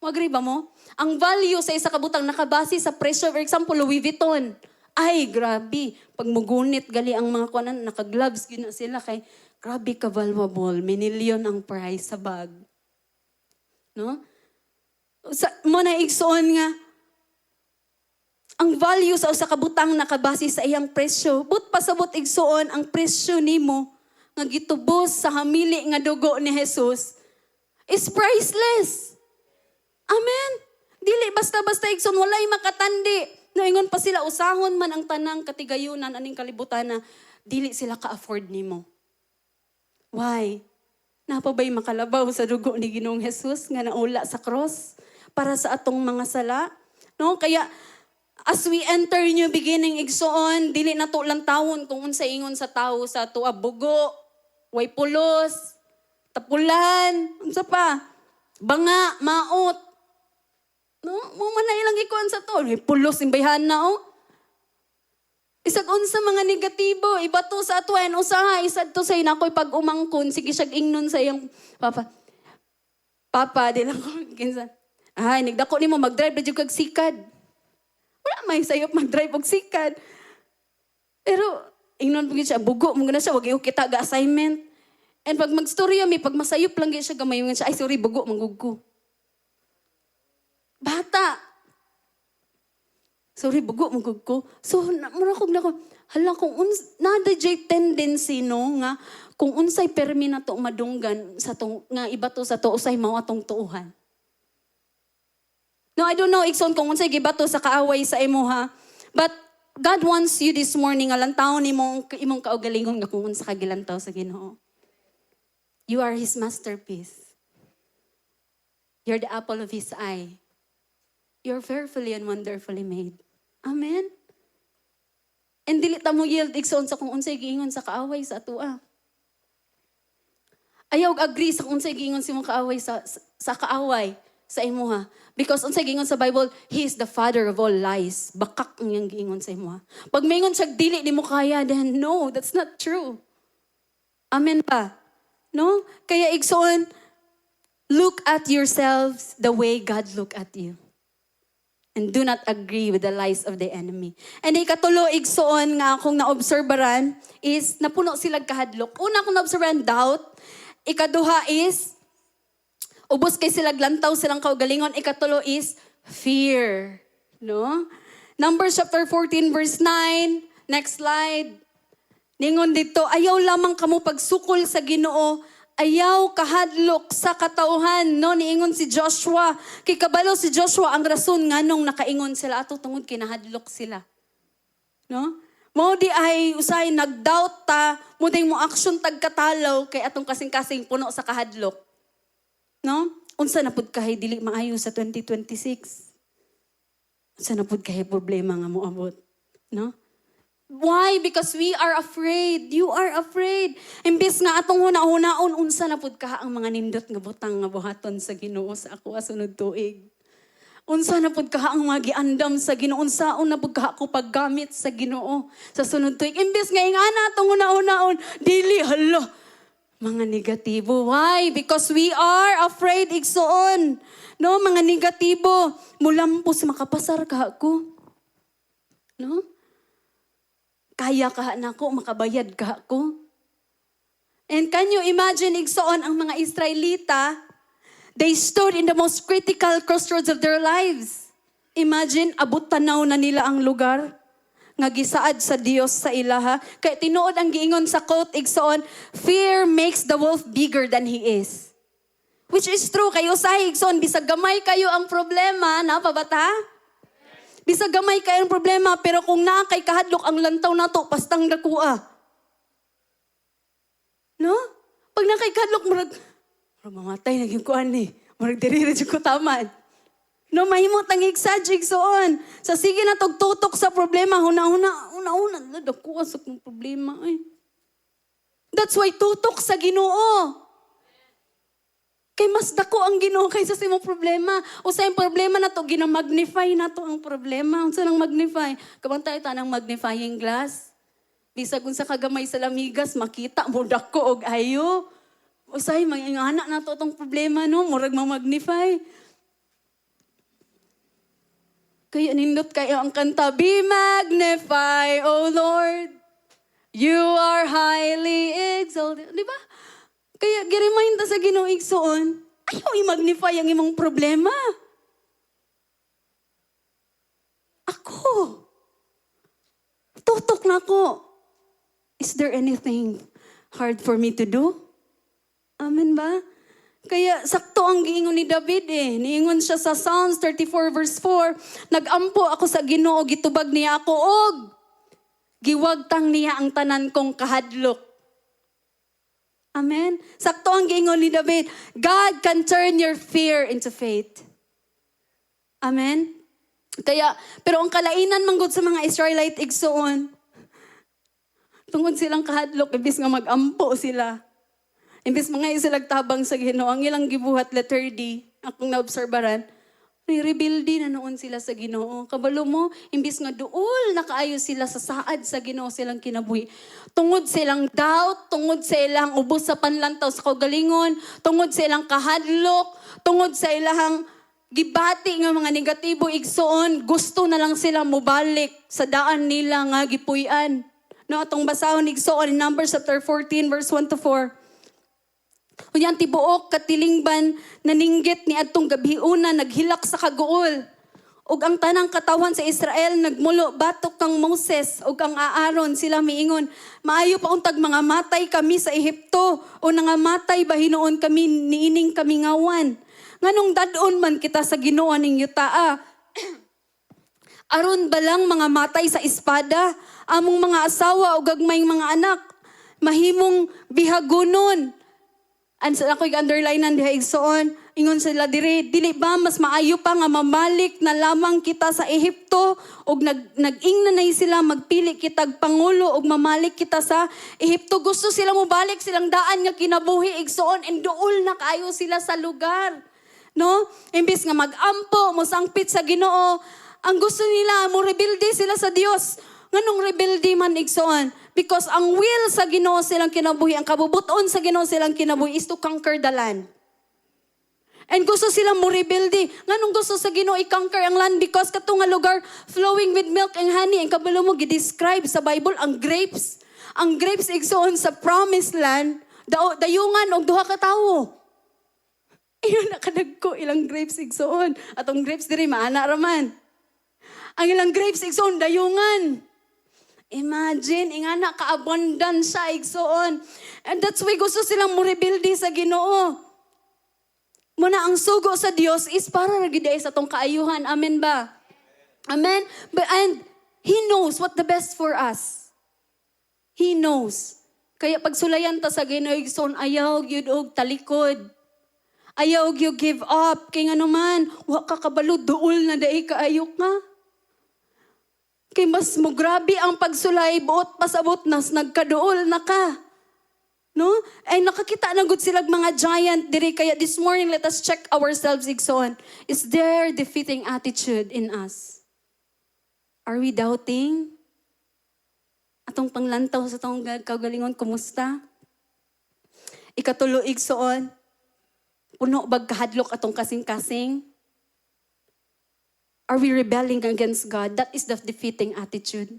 Agree ba mo? Ang value sa isa ka butang nakabase sa presyo. For example, Louis Vuitton. Ay, grabe. Pag mugunit gali ang mga kuanan, naka-gloves yun na sila kay grabe ka valuable. Minilyon ang price sa bag. No? Mo na igsoon nga, ang value sa usa ka butang nakabase sa iyang presyo. But pasabot igsoon ang presyo nimo nga gitubos sa hamili nga dugo ni Jesus is priceless. Amen. Dili basta-basta igsoon walay makatandi. Noingon pa sila usahon man ang tanang katigayunan aning kalibutan na dili sila ka-afford nimo. Why? Napabay makalabaw sa dugo ni Ginoong Jesus nga naula sa cross para sa atong mga sala. No? Kaya as we enter new beginning igsoon, dili na to lang tawon kung unsa ingon sa tawo sa tuwa bugo, way pulos, tapulan, unsa pa, banga, maot. No, mo man na ilang ikuan sa to, way pulos imbayhan na oh. Isag unsa mga negatibo, iba to sa atwen, usaha isad to say nakoy pag umangkon, sige siya ingnon sa iyang papa. Papa, di lang ko kinsa. Ay, nagdako nimo mag-drive na kag sikad. Wala may sayop mag-drive og sikad. Pero, ingnon po siya, bugo mo na siya, wag yung kita ga-assignment. And pag mag-storya mi, pag masayop lang siya, gamay siya, ay sorry, bugo, manggug ko. Bata. Sorry, bugo, manggug ko. So, mura kong na ko, hala, kung na-DJ tendency, no, nga, kung unsay permi na to madunggan, sa tong, nga iba to sa to, usay mao atong tuuhan. No, I don't know, Ikson, kung unsay gibato sa kaaway sa imo ha. But God wants you this morning, alantaw ni imong kaugalingon nga kung unsa ka gilantaw sa Ginoo. You are His masterpiece. You're the apple of His eye. You're fearfully and wonderfully made. Amen? And dili ta mo yield, Ikson, sa kung unsay giingon sa kaaway sa atua. Ayaw agree sa kung unsay giingon sa imong kaaway sa kaaway sa imo ha. Because unsay giingon sa Bible, He is the father of all lies. Bakak ang iyang giingon sa imo ha. Pag maingon siya, dili ni mo kaya, then no, that's not true. Amen pa? No? Kaya igsoon, look at yourselves the way God look at you. And do not agree with the lies of the enemy. And ikatulo, igsoon nga akong naobserbaran is, napuno sila kahadlok. Una akong naobserbaran, doubt. Ikaduha is, ubos kay sila glantaw silang kaugalingon. Ikatulo is fear. No? Numbers chapter 14 verse 9. Next slide. Ningon dito, ayaw lamang kamo pagsukol sa Ginoo. Ayaw kahadlok sa katauhan. No? Niingon si Joshua. Kay kabalo si Joshua ang rason nga nung nakaingon sila ato tungod kinahadlok sila. No? Mo di ay usay nagdoubt ta. Mo di mo action tagkatalaw kay atong kasing-kasing puno sa kahadlok. No? Unsa na pud kahay dili maayo sa 2026? Unsa na pud kahay problema nga moabot? No? Why? Because we are afraid. You are afraid. Imbis nga atong huna-hunaon unsa na pud ka ang mga nindot nga butang nga buhaton sa Ginoo sa ako sunod tuig. Unsa na pud ka ang mga giandam sa Ginoo, unsaon na pud ka ako paggamit sa Ginoo sa sunod tuig. Imbis nga ingana atong huna-hunaon dili hala mga negatibo. Why? Because we are afraid igsoon. No, mga negatibo. Mulampos makapasar ka ako. No? Kaya ka na ako, makabayad ka ako. And can you imagine igsoon ang mga Israelita, they stood in the most critical crossroads of their lives. Imagine, abot tanaw na nila ang lugar nga gisaad sa Dios sa ilaha. Kaya tinuod ang giingon sa quote igsoon, fear makes the wolf bigger than he is. Which is true. Kayo sa igsoon, bisag gamay kayo ang problema, na pabata? Bisag gamay kayo ang problema, pero kung na kay kahadlok ang lantaw na to, pastang dakua. No? Pag na kay kahadlok, mamatay na yung kuan ni. Marag diri ko tamad. No, mahimo tang exaggerate igsoon. Sa sige na tutok sa problema, una, dako sa kong problema. Ay. That's why tutok sa Ginoo. Kay mas dako ang Ginoo kaysa sa imong problema. O sa imong problema na to, ginamagnify na to ang problema. Unsa nang magnify? Kabantay tanang magnifying glass. Bisag kung sa kagamay sa lamigas, makita mo dako og ayo. Usay, anak na to itong problema, no? Murag ma-magnify. Kaya nindot kayo ang kanta, Be magnified, O Lord. You are highly exalted. Di ba? Kaya giremind ta sa Ginoo igsoon, ayaw i-magnify ang imong problema. Ako. Tutok na ko. Is there anything hard for me to do? Amen ba? Kaya sakto ang giingon ni David eh. Niingon siya sa Psalms 34 verse 4, Nagampo ako sa Ginoo, gitubag niya ako, og giwagtang niya ang tanan kong kahadlok. Amen? Sakto ang giingon ni David, God can turn your fear into faith. Amen? Kaya, pero ang kalainan manggod sa mga Israelite igsoon, tungod silang kahadlok, ibis nga magampo sila. Imbis mga isilag tabang sa Ginoo, ang ilang gibuhat letter D, akong naobserbaran, rebuildi na noon sila sa Ginoo. Kabalo mo, imbis nga duol nakaayo sila sa saad sa Ginoo silang kinabuhi. Tungod silang doubt, tungod sa ilang ubos sa panlantaw sa kaugalingon, tungod sa ilang kahadlok, tungod sa ilang gibati nga mga negatibo igsoon, gusto na lang sila mubalik sa daan nila nga gipuy-an. No, atong basahon igsoon in Numbers chapter 14 verse 1 to 4. Unya tibuok katilingban naninggit ni adtong gabiuna naghilak sa kaguol. Ug ang tanang katawan sa Israel nagmulo batok kang Moses ug ang Aaron sila miingon, maayo pa untag mga matay kami sa Ehipto o nangamatay ba hinuon kami niining kami ngawan. Nganong dadon man kita sa Ginoo ning yutaa. Aron balang mga matay sa espada, among mga asawa o gagmayng mga anak, mahimong bihagunon. And sa ako'y underlinean diha igsoon, ingon sila dili ba mas maayo pa nga mamalik na lamang kita sa Ehipto ug nag-ingna na sila magpili kitag pangulo ug mamalik kita sa Ehipto. Gusto sila mo balik silang daan nga kinabuhi igsoon and duol na kaayo sila sa lugar. No? Imbis nga mag-ampo, mo sangpit sa Ginoo, ang gusto nila mo rebuildi sila sa Dios. Nganong rebuildi man igsoon? Because ang will sa Ginoo silang kinabuhi, ang kabubuton sa Ginoo silang kinabuhi is to conquer the land. And gusto silang mo rebuildi. Nganong gusto sa Ginoo i-conquer ang land? Because katong nga lugar flowing with milk and honey. Ang kabalo mo gi-describe sa Bible ang grapes. Ang grapes igsoon sa promised land, dayungan og duha ka tawo. Iyon nakadagko ilang grapes igsoon. Atong grapes diri maana raman. Ang ilang grapes igsoon dayungan. Imagine, ingana ka-abundant siya, igsoon. And that's why gusto silang mo-rebuildi sa Ginoo. Muna ang sugo sa Dios is para nagiday sa tong kaayuhan. Amen ba? Amen? And He knows what the best for us. He knows. Kaya pagsulayan ta sa Ginoo, igsoon, ayaw gyud og talikod. Ayaw gyud give up. Kaya nga naman, wa ka kabalo, duol na dahi kaayok nga. Kay mas mo grabe ang pagsulay, buot pasabot nas nagkaduol na ka. No? Ay nakakita na gud sila mga giant diri. Kaya this morning, let us check ourselves igsoon. Is there defeating attitude in us? Are we doubting? Atong panglantaw sa tong kagalingon, kumusta? Ikatulo igsoon, puno bag kahadlok atong kasing-kasing? Are we rebelling against God? That is the defeating attitude.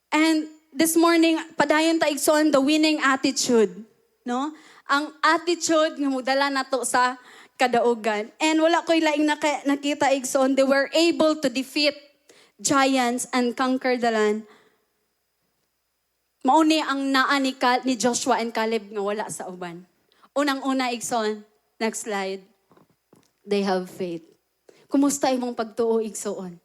And this morning, padayon ta igsoon the winning attitude. No? Ang attitude nga mudala nato sa kadaugan. And wala ko'y laing nakita igsoon, they were able to defeat giants and conquer the land. Mauni ang naa ni Joshua and Caleb nga wala sa uban. Unang-una igsoon, next slide. They have faith. Kumusta imong pagtuo igsoon?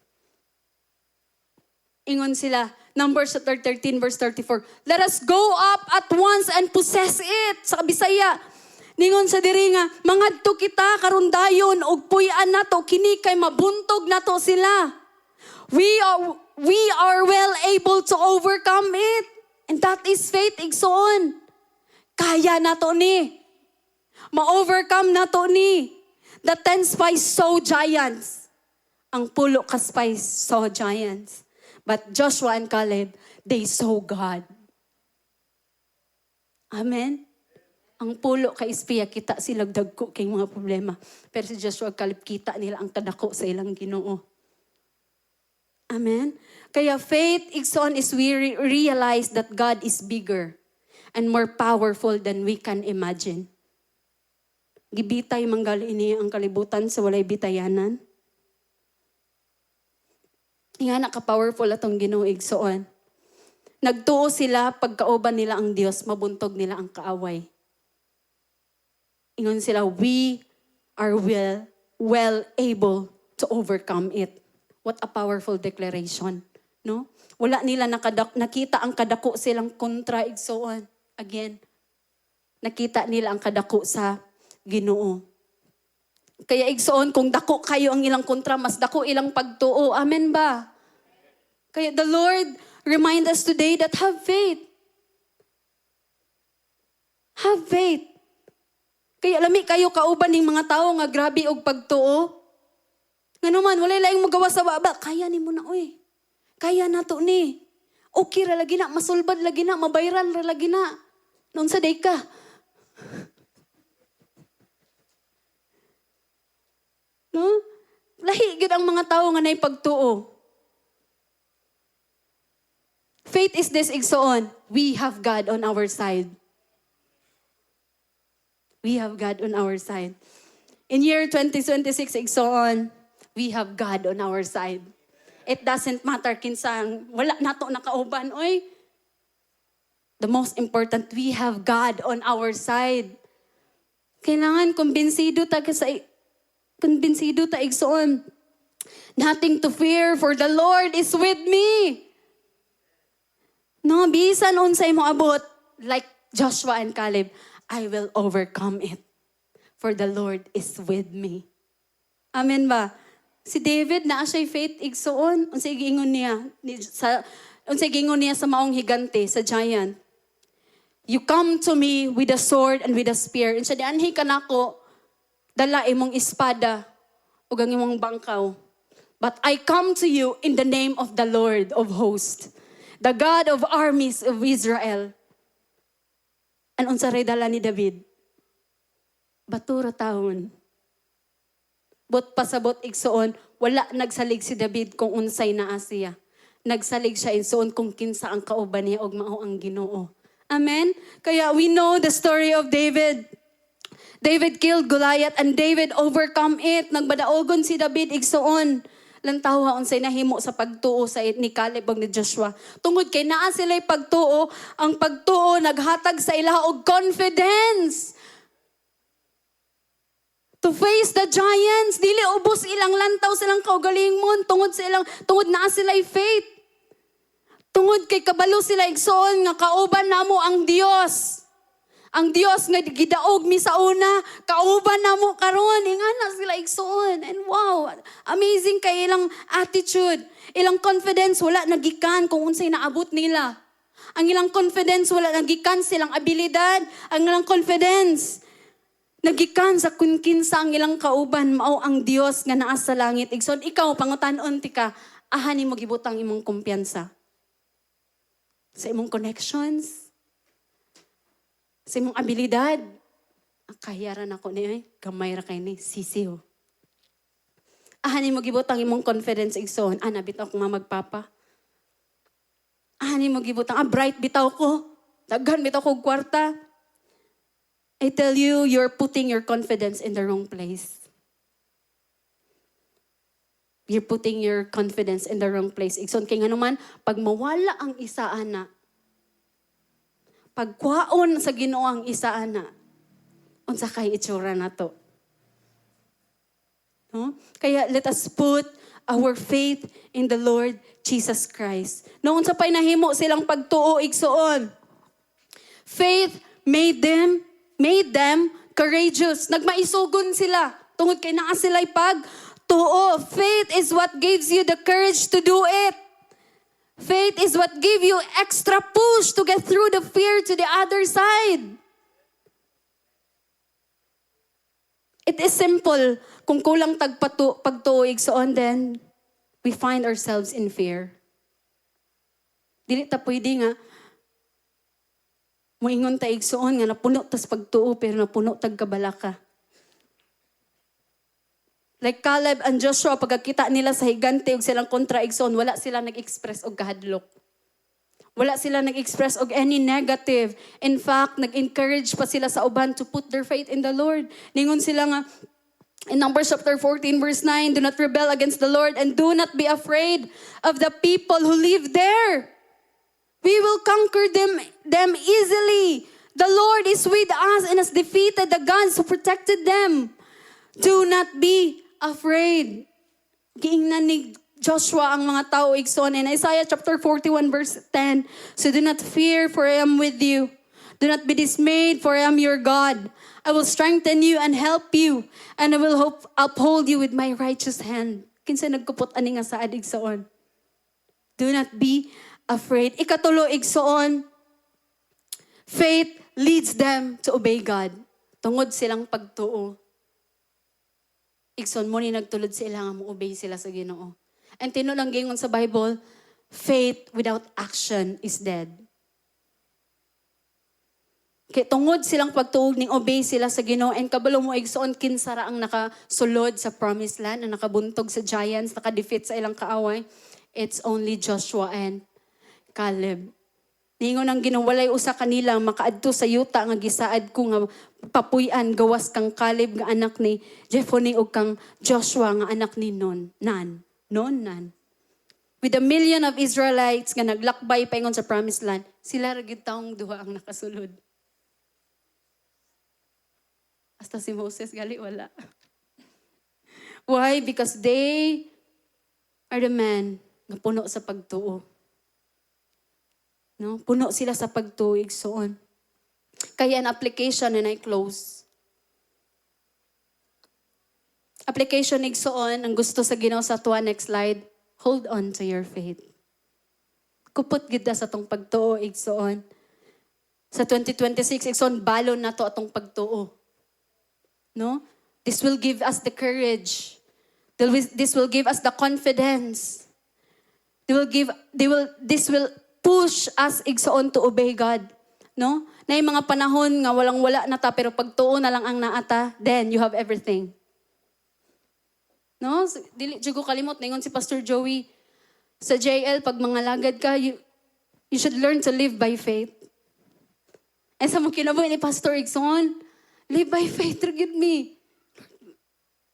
Ingon sila, Numbers 13 verse 34. Let us go up at once and possess it. Sa Bisaya, Ningon sa diri nga, mangadto kita karon dayon og puy-an nato kini kay mabuntog nato sila. We are well able to overcome it. And that is faith, igsoon. Kaya nato ni. Ma-overcome nato ni. The 10 spies saw giants. Ang pulo ka spies saw giants. But Joshua and Caleb, they saw God. Amen? Ang pulo kay Espiya, kita silang dagko kay mga problema. Pero si Joshua at Caleb, kita nila ang kadako sa ilang Ginoo. Amen? Kaya faith, igsoon, is we realize that God is bigger and more powerful than we can imagine. Gibitay manggali ini ang kalibutan sa walay bitayanan. Nga naka-powerful atong Ginoo, igsoon. Nagtuo sila, pagkauban nila ang Diyos, mabuntog nila ang kaaway. Ingon sila, we are well able to overcome it. What a powerful declaration, no? Wala nila nakita ang kadako silang kontra, igsoon. Again, nakita nila ang kadako sa Ginoo. Kaya igsoon, kung dako kayo ang ilang kontra, mas dako ilang pagtuo. Amen ba? Kaya the Lord remind us today that have faith. Have faith. Kaya lami kayo kauban ng mga tao nga grabe og pagtuo. Nga naman, wala laing magawa sa baba. Kaya ni mo na, oy. Kaya na to ni. Okay ra lagi na, masulbad lagi na, mabayran ra lagi na. Noon sa day ka. No? Lahi gid ang mga tao nga nay pagtuo. Faith is this, igsoon. We have God on our side. We have God on our side. In year 2026, igsoon, we have God on our side. It doesn't matter kinsang wala nato nakauban, oy. The most important, we have God on our side. Kailangan kumbinsido ta igsoon. Nothing to fear, for the Lord is with me. No, bisan unsay mo abot, like Joshua and Caleb, I will overcome it. For the Lord is with me. Amen ba? Si David na siya'y faith igsoon. Unsay gingon niya sa maong higante, sa giant. You come to me with a sword and with a spear. And siya di anhi ka nako, dala imong espada ug ang imong bangkaw. But I come to you in the name of the Lord of hosts, the God of armies of Israel. An unsa ray dala ni David? Batura taon. Bot pasabot igsoon, wala nagsalig si David kung unsay naa siya. Nagsalig siya igsoon kung kinsa ang kauban niya og mao ang Ginoo. Amen? Kaya we know the story of David. David killed Goliath and David overcome it. Nagbadaogon si David igsoon. Lantawa unsay nahimo sa pagtuo sa ni Caleb ug ni Joshua. Tungod kay naa sila'y pagtuo, ang pagtuo naghatag sa ila og confidence to face the giants. Dili ubos ilang lantaw silang kaugalingmon tungod naa sila'y faith. Tungod kay kabalo sila igsoon nga kauban namo ang Dios. Ang Dios nga gidaog mi sa una, kauban namo karon, ingana sila igsoon. And wow, amazing kay ilang attitude, ilang confidence wala nagikan kung unsay naabot nila. Ang ilang confidence wala nagikan silang abilidad, ang ilang confidence nagikan sa kung kinsa ang ilang kauban mao ang Dios nga naa sa langit. Igsoon, ikaw pangutan-on ti ka, ahani mo gibutang imong kumpiyansa sa imong connections, sa imong abilidad. Kayaran ako ni, gamay ra kay ni, sisiw. Ahani mo gibutang imong confidence, igsoon, bitaw ko nga magpapa. Ahani mo gibutang, bright bitaw ko, daghan bitaw ko kwarta. I tell you, you're putting your confidence in the wrong place. You're putting your confidence in the wrong place. Igsoon, kay nga naman, pag mawala ang isa ana, pagkwaon sa Ginoo ang isa ana, unsa kay itsura na to. No? Kaya let us put our faith in the Lord Jesus Christ. Noon sa pay nahimo silang pagtuo igsoon. Faith made them courageous. Nagmaisugon sila. Tungod kay naa sila'y pagtuo. Faith is what gives you the courage to do it. Faith is what gives you extra push to get through the fear to the other side. It is simple. Kung kulang pagtuig soon, then we find ourselves in fear. Dili ta pwede nga, moingon ta igsoon nga napuno tas pagtuo pero napuno tag kabalaka. Like Caleb and Joshua, pagkakita nila sa higante ug silang kontra igsoon, wala sila nag-express og kahadlok. Wala sila nag-express og any negative. In fact, nag-encourage pa sila sa uban to put their faith in the Lord. Ningon sila nga, in Numbers chapter 14 verse 9, do not rebel against the Lord and do not be afraid of the people who live there. We will conquer them easily. The Lord is with us and has defeated the gods who protected them. Do not be afraid. Giingnan ni Joshua ang mga tao igsoon. In Isaiah chapter 41 verse 10, so do not fear, for I am with you. Do not be dismayed, for I am your God. I will strengthen you and help you, and I will uphold you with my righteous hand. Kinsa nagkupot ani nga saad igsoon. Do not be afraid. Ikatulo igsoon, faith leads them to obey God. Tungod silang pagtuo. Igsoon mo ni nagtulod sila nga mo-obey sila sa Ginoo. And tinulang gingon sa Bible, faith without action is dead. Kaya tungod silang pagtuog ning obey sila sa Ginoo, and kabalo mo igsoon kinsara ang nakasulod sa promised land, ang nakabuntog sa giants, nakadefeat sa ilang kaaway. It's only Joshua and Caleb. Ningon ang Ginoo, walay usa kanila makaadto sa yuta nga gisaad ko nga papuy-an gawas kang Caleb nga anak ni Jephunneh ug kang Joshua nga anak ni Nun. With 1 million of Israelites nga naglakbay paingon sa promised land, sila ra gyud taong duha ang nakasulod. Hasta si Moses gali wala. Why? Because they are the men nga puno sa pagtuo. No? Puno sila sa pagtuig soon. Kaya an application and I close. Application igsoon ang gusto sa Ginoo sa tuwa next slide. Hold on to your faith. Kupot gid sa tong pagtuo igsoon. Sa 2026 igsoon balon na to atong pagtuo. No? This will give us the courage. This will give us the confidence. This will push us igsoon to obey God. No? Na yung mga panahon nga walang-wala na ta, pero pagtuo na lang ang naata, then you have everything. No? Dili ko kalimot, ningon si Pastor Joey, sa JL, pag mga lagad ka, you should learn to live by faith. And sa mga kinabuhi ni Pastor Igsoon, live by faith, regid me.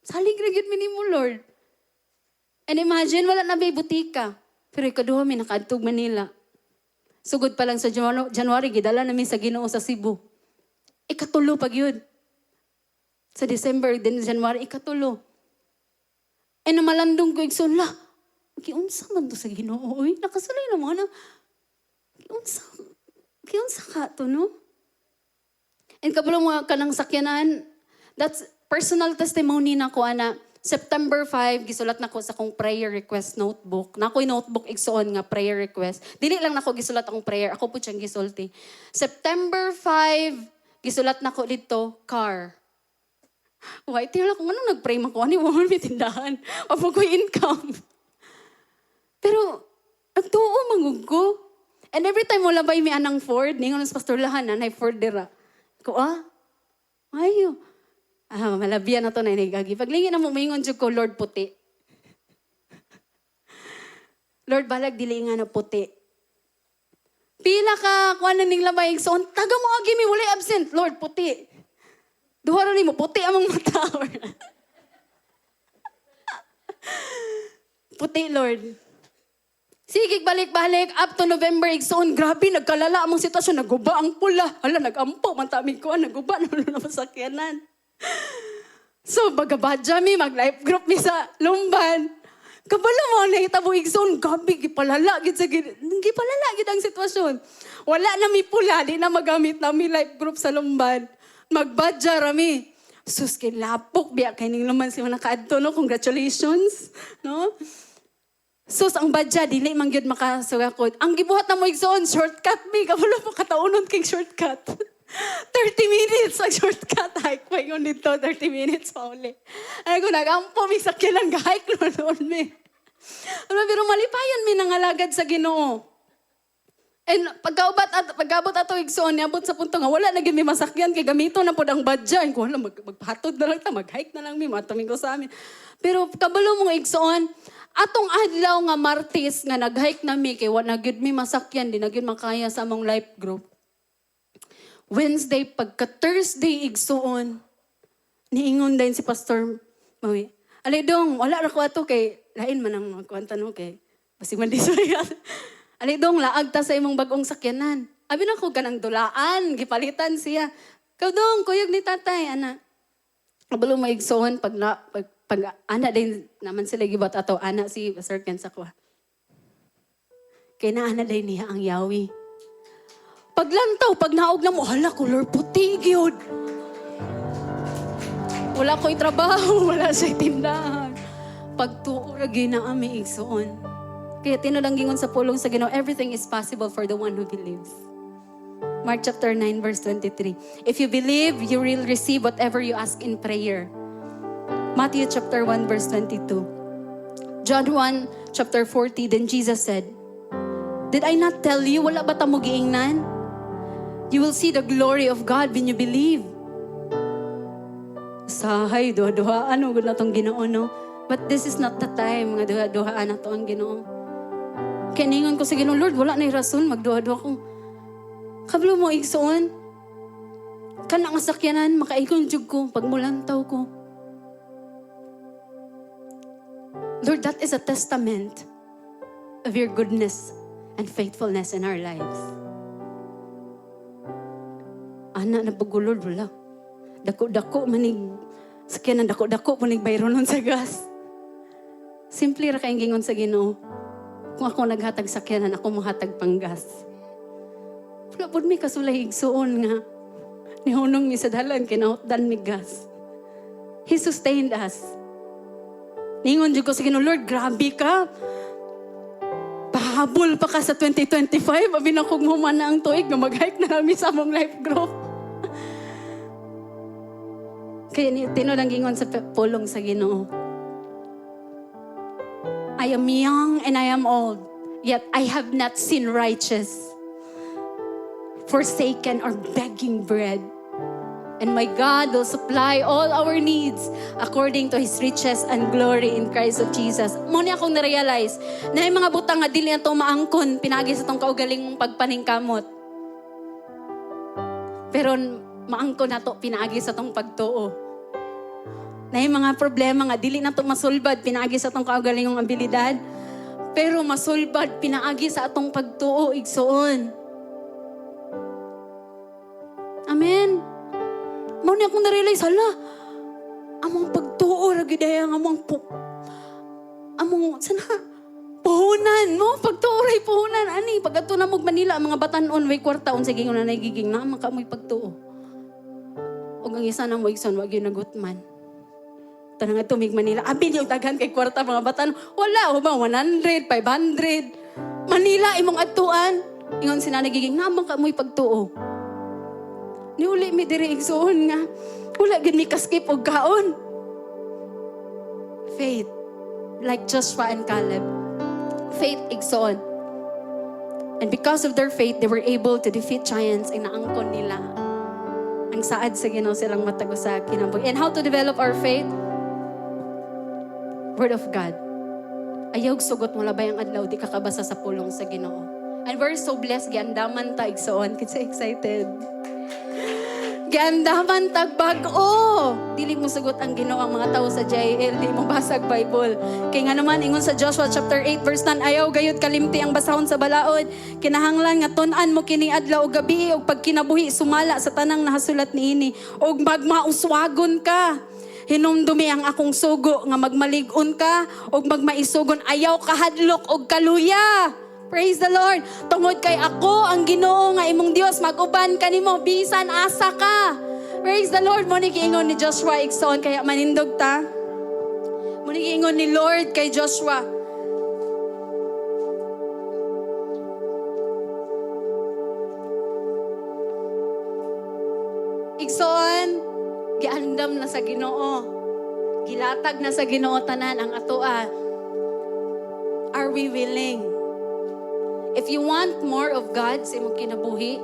Salig regid me ni mo, Lord. And imagine, wala na may butika. Pero ikaduha, may nakaadtog Manila. Sugod pa lang sa January, gidala namin sa Ginoo sa Cebu. Ikatulo pag yun. Sa December, din January, ikatulo. E namalandong ko, igsoon, kiunsa man to sa Ginoo. Uy, nakasalay na mga na. Kiunsa ka to, no? And kabalo mga kanang sakyanan, that's personal testimony na ko, ana. September 5, gisulat na ko sa akong prayer request notebook. Na ako'y notebook igsoon nga prayer request. Dili lang na ko gisulat akong prayer. Ako po siyang gisulti. September 5, gisulat na ko dito, car. Why? Tiyala ko, anong nag-pray man ko? Ano yung may tindahan? Apo ko income. Pero, nagtuo mangug ko. And every time wala ba may anang Ford, ningon sa Pastor Lahan, nanay Ford dira. Ko, ayo. Malabiyan na to na inigagi. Paglingin na mo, maingon dyan ko, Lord, puti. Lord, balag, dili nga na puti. Pila ka, kuha na ning labay, so, taga mo agi, may wala absent. Lord, puti. Duha rin mo, puti among mata. Puti, Lord. Sige, balik-balik, up to November, igsoon, grabe, nagkalala among sitwasyon, naguba ang pula. Hala, nagampo, mantamig ko, naguba, na masakyanan. So, bagabadya mi, mag-life group mi sa Lumban. Kabalo mo na itabo igsoon, gabi, gipalala, gipalala, ang sitwasyon. Wala na mi pula, di na magamit na mi life group sa Lumban. Magbadya rami. Sus, kay lapok, biya kay ning naman si nakaadto, no? Congratulations, no? Sus, ang badya, dili man gyud makasugakod. Ang gibuhat na mo igsoon, shortcut, mi. Kamulo mo kataunon king shortcut. 30 minutes ang shortcut. Hike pa yun dito, 30 minutes pa uli. Ay ko, nagampo, mi sakyan ang hike noon, mi. Pero malipayan, mi, nangalagad sa Ginoo. And pagkabot ato igsoon, niabot sa punto nga, wala na gyud mi masakyan, kay gamito na po ang badya. Ko, wala, magpahatod na lang ta, mag-hike na lang mi, mataming ko sa amin. Pero kabalo mo igsoon, atong adlaw nga Martes nga nag-hike na mi, kay wala gyud mi masakyan, di na gyud makaya sa among life group. Wednesday, pagka Thursday igsoon, niingon din si Pastor Maui, Alidong, wala ra ko ato kay, lain man ang magkuwanta no, kay, basi man di suya. Alidong, laag ta sa imong bagong sakyanan. Abi na ko ganang dulaan, gipalitan siya. Kaudong, kuyog ni tatay, ana. Kabalo mo igsoon, pag ana din naman sila gibat ato, ana si Pastor Ken Sakwa. Kaya na ana din niya ang yawi. Paglantaw, pag naog na mo, hala, color puti, gyud. Wala ko'y trabaho, wala siya'y tindahan. Pagtuo ra gyud na ami igsoon. Kaya tinulanggingon sa pulong sa Ginoo, everything is possible for the one who believes. Mark chapter 9 verse 23. If you believe, you will receive whatever you ask in prayer. Matthew chapter 1 verse 22. John 1 chapter 40, then Jesus said, Did I not tell you, wala ba ta mo giingnan? You will see the glory of God when you believe. Sahay, duha-duhaan mo na itong Ginoo, no? But this is not the time nga duha-duhaan na ito ang Ginoo. Kaya ningon ko sa Ginoo, Lord, wala na rason, magduha-duha ko. Kablo mo, igsoon. Kana nga sakyanan, makaikon jud ko, pagmulantaw ko. Lord, that is a testament of your goodness and faithfulness in our lives. Ana na bago, Lord, wala. Dako-dako manig, sakyanan dako-dako manig bayronon sa gas. Simple ra kayong gingon sa Ginoo. Kung ako naghatag sakyanan, ako mahatag panggas. Wala po may kasulay igsuon nga. Nihunong mi sa dalan, kinautdan mi gas. He sustained us. Ningon dyan ko sa Ginoo, Lord, grabe ka. Pahabol pa ka sa 2025. Abi na kong humana ang tuig na mag-hike na namin sa among life group. Kaya tinulang gingon sa pulong sa Ginoo. I am young and I am old, yet I have not seen righteous, forsaken or begging bread. And my God will supply all our needs according to His riches and glory in Christ of Jesus. Muna akong na-realize na yung mga butang nga dili na itong maangkon, pinagi sa itong kaugaling pagpaningkamot. Pero maangkon na ito, pinagi sa itong pagtuo. Na yung mga problema nga, dili na ito masulbad, pinaagi sa itong kaugalingong abilidad. Pero masulbad, pinaagi sa atong pagtuo, igsoon. Amen. Mauna akong na-realize, hala, among pagtuo, ragidaya ang among sana, puhunan, no? Pagtuo, ray puhunan. Ani, pag ato na Manila, ang mga batanon, may kwartaon, sige nga na nagiging na, makamoy pagtuo. O ang isa na mo, igsoon, wag yun nagutman. Tanang nga tumig Manila, abin yung daghan kay kwarta mga batan. Wala, ba 100, 500. Manila, imong atuan. Ingon sila nagiging, namang ka mo'y pagtuo. Niuli mi diri igsoon nga. Wala gid mi kaskip og kaon. Faith, like Joshua and Caleb. Faith igsoon. And because of their faith, they were able to defeat giants ang naangkon nila. Ang saad sa Ginoo silang matago sa kinabuhi. And how to develop our faith? Word of God. Ayaw sugot mo labay ang adlaw, di kakabasa sa pulong sa Ginoo. And we're so blessed, giandaman ta igsoon. Kita excited. Giandaman tag bag-o. Dili mo sugot ang Ginoo ang mga tao sa JL, di mo basag Bible. Kaya nga naman, ingon sa Joshua chapter 8 verse 9, ayaw gayud kalimti ang basahon sa balaod. Kinahanglan nga tun-an mo kini adlaw og gabi og pagkinabuhi sumala sa tanang nahasulat niini og magmauswagon ka. Hinumdumi ang akong sugo nga magmalig-on ka o magmaisugon ayaw kahadlok o kaluya. Praise the Lord. Tungod kay ako ang Ginoo nga imong Dios, mag-uban kanimo bisan asa ka. Praise the Lord. Mo ni giingon ni Joshua Ikson, kaya manindog ta. Mo ni giingon ni Lord kay Joshua. Ikson, giandam na sa Ginoo. Gilatag na sa Ginoo tanan ang atoa. Are we willing? If you want more of God sa imong kinabuhi,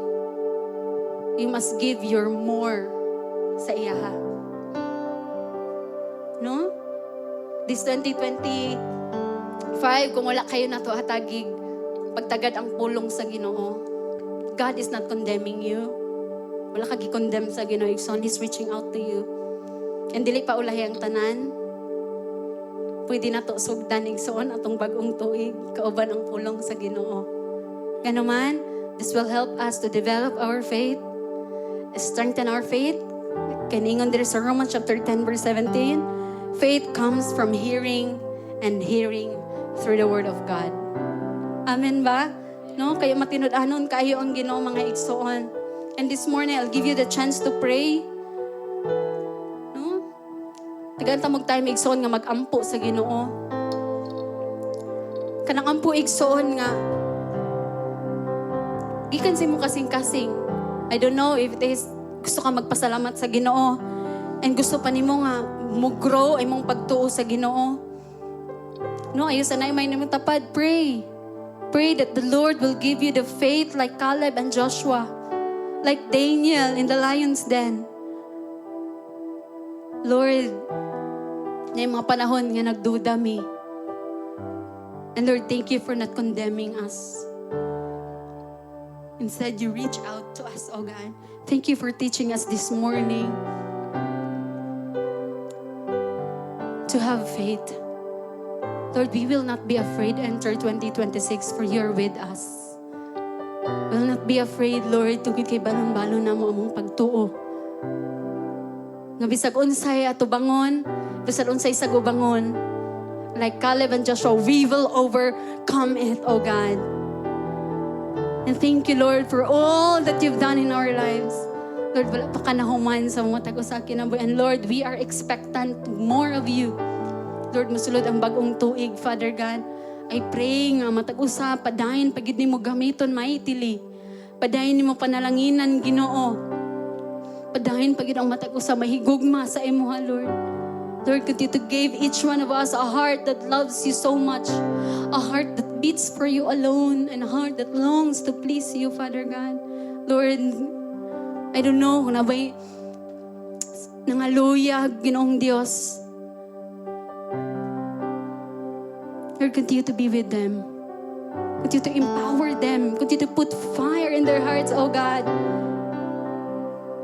you must give your more sa iya. No? This 2025, kung wala kayo na to hatagig, pagtagad ang pulong sa Ginoo. God is not condemning you. Wala ka gi-condemn sa Ginoo. He's reaching out to you. And dili pa ulahi ang tanan. Pwede na to sugdan igsoon atong bagong tuig, kauban ang pulong sa Ginoo. Ganuman, this will help us to develop our faith, strengthen our faith. Kaningon diri sa Romans chapter 10 verse 17, faith comes from hearing and hearing through the word of God. Amen ba? No, kaya matinud-anon kayo ang Ginoo mga igsoon. And this morning I'll give you the chance to pray. No? Tagaan ta mag time igsoon nga magampo sa Ginoo. Kanang ampo igsoon nga gikan sa imong kasing-kasing. I don't know if it is gusto ka magpasalamat sa Ginoo and gusto pa nimo nga mo-grow imong pagtuo sa Ginoo. No, ayo sa nay may nimong tapad, pray. Pray that the Lord will give you the faith like Caleb and Joshua, like Daniel in the lion's den. Lord, na mga panahon nga nagduda mi. And Lord, thank you for not condemning us. Instead, you reach out to us, oh God. Thank you for teaching us this morning to have faith. Lord, we will not be afraid enter 2026 for you're with us. Will not be afraid, Lord, tungkol kay balon-balon na mo among pagtuo. Nga bisag unsay ato bangon, bisag unsay sa gubangon, like Caleb and Joshua, we will overcome it, oh God. And thank you, Lord, for all that you've done in our lives. Lord, wala pa ka nahuman sa mga tago sa kinabuhi. And Lord, we are expectant more of you. Lord, masulod ang bagong tuig, Father God. I pray nga matag-usa, padayon pagid nimo gamiton maitili. Padayon nimo panalanginan, Ginoo. Padayon pagid ang matag-usa mahigugma sa imuha, Lord. Lord, continue to give each one of us a heart that loves you so much. A heart that beats for you alone. And a heart that longs to please you, Father God. Lord, I don't know kung nabay nangaluyag, Ginoong Diyos. Lord, continue to be with them. Continue to empower them. Continue to put fire in their hearts, oh God.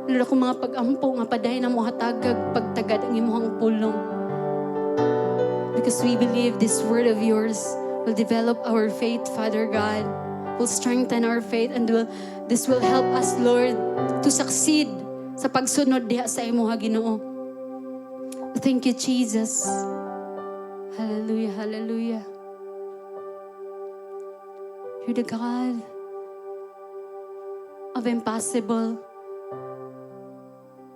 Lord, ako mga pag-ampo, nga paday na mo hatagag, pagtagad ang imuhang pulong. Because we believe this word of yours will develop our faith, Father God. Will strengthen our faith and this will help us, Lord, to succeed sa pagsunod diha sa imuha, Ginoo. Thank you, Jesus. Hallelujah, hallelujah. You're the God of impossible.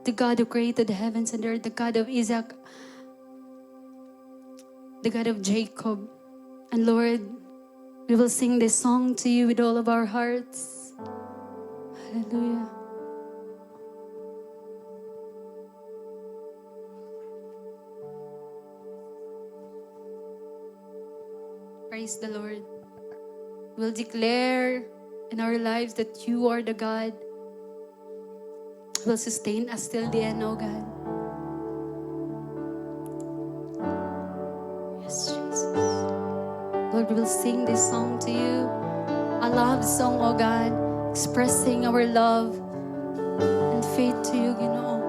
The God who created the heavens and earth, the God of Isaac, the God of Jacob. And Lord, we will sing this song to you with all of our hearts. Hallelujah. Praise the Lord. We'll declare in our lives that you are the God who will sustain us till the end, oh God. Yes, Jesus. Lord, we will sing this song to you. A love song, oh God, expressing our love and faith to you, Ginoo.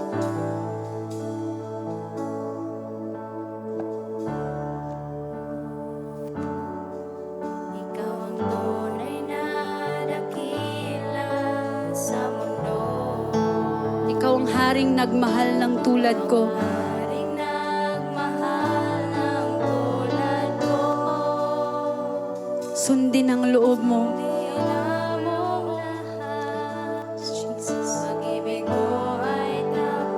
Ikaw ang tunay na dakila sa mundo. Ikaw ang haring nagmahal ng tulad ko. Haring nagmahal ng tulad ko. Sundin ang loob mo. Tila mong lahat. Jesus. Pag-ibig mo ay tapat.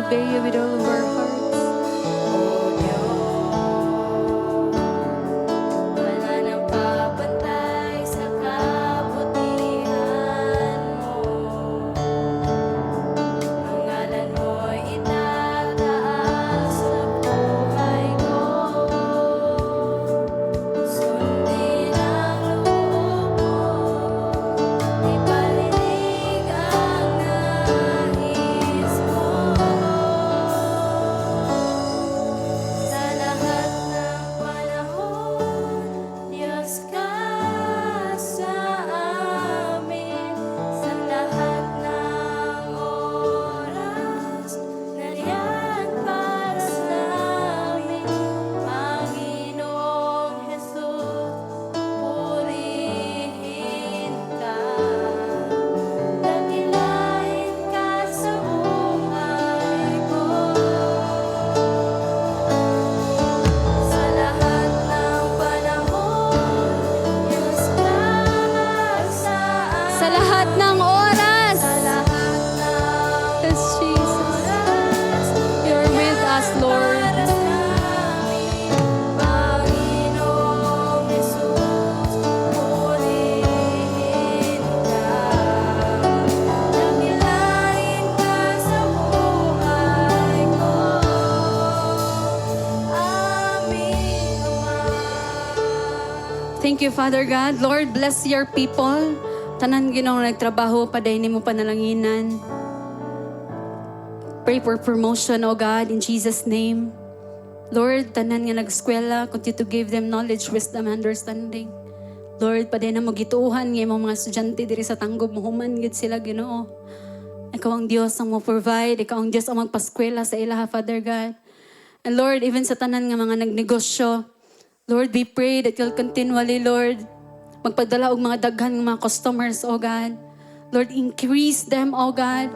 obey you with all of our hearts. Wala nang kapantay sa kabutihan mo. Ang ngalan mo'y itataas sa buhay ko. Sundin ang loob mo, ipalinig ang nais mo. Sa lahat ng panahon, Diyos ka sa amin. Sa lahat ng oras, nariyan para sa amin. Panginoong Jesus, purihin ka. Dakilain ka sa buhay ko. Sa lahat ng panahon, Diyos ka sa amin. Sa lahat ng oras, Sa lahat ng yes, Jesus, oras, you're with us, Lord. para sa amin. Panginoong Jesus, purihin ka. Dakilain ka sa buhay ko. Aming Ama. Thank you, Father God. Lord, bless your people. Tanan Ginoong nagtrabaho, paday mo panalanginan. Pray for promotion, O God, in Jesus' name. Lord, tanan nga nag-eskwela, continue to give them knowledge, wisdom, understanding. Lord, paday na mo gituuhan ng mga estudyante diri sa tanggob mo human gid sila, Ginoo. Ikaw ang Diyos ang mo provide, ikaw ang Diyos ang magpaskwela sa ilaha, Father God. And Lord, even sa tanan nga mga nagnegosyo, Lord, we pray that you'll continually, Lord, magpadala og mga daghan ng mga customers, O God. Lord, increase them, O God.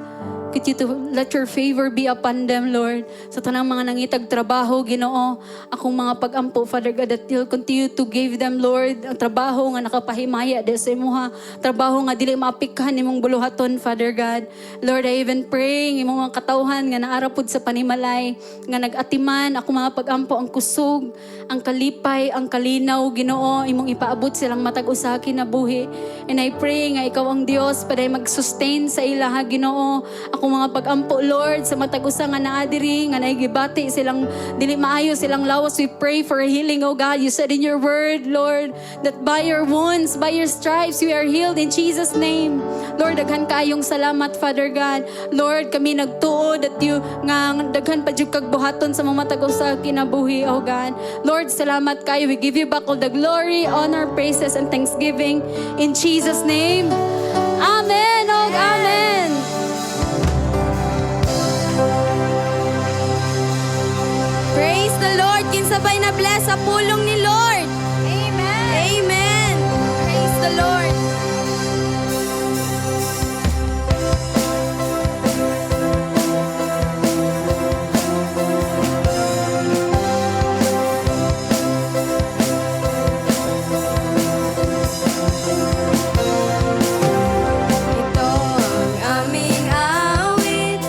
Continue to let your favor be upon them, Lord. Sa tanang mga nangitag trabaho, Ginoo, akong mga pag-ampo, Father God, that you'll continue to give them, Lord, ang trabaho nga nakapahimaya de sa imuha, trabaho nga dili maapikhan imong buluhaton, Father God. Lord, I even pray imong mga katawhan nga naarapod sa panimalay, nga nag-atiman, akong mga pag-ampo, ang kusog, ang kalipay, ang kalinaw, Ginoo, imong ipaabot silang matag usa kinabuhi. And I pray nga ikaw ang Dios paday mag-sustain sa ilaha, Ginoo. Akong mga pag-ampo, Lord, sa matag usa nga naadiri, nga naigibati silang dili maayo silang lawas. We pray for healing, oh God. You said in your word, Lord, that by your wounds, by your stripes, we are healed in Jesus' name. Lord, daghan kayong salamat, Father God. Lord, kami nagtuo that you nga daghan pa jud kag buhaton sa mga matag usa kinabuhi, oh God. Lord, salamat kayo. We give you back all the glory, honor, praises, and thanksgiving in Jesus' name. Amen, oh amen. Praise the Lord. Kinsabay na bless sa pulong ni Lord. Amen. Amen. Praise the Lord. Ito ang aming awit,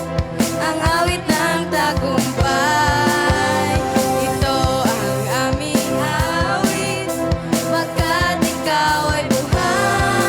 ang awit ng tagumpay. Ito ang aming awit, pagkat ikaw ay buhay.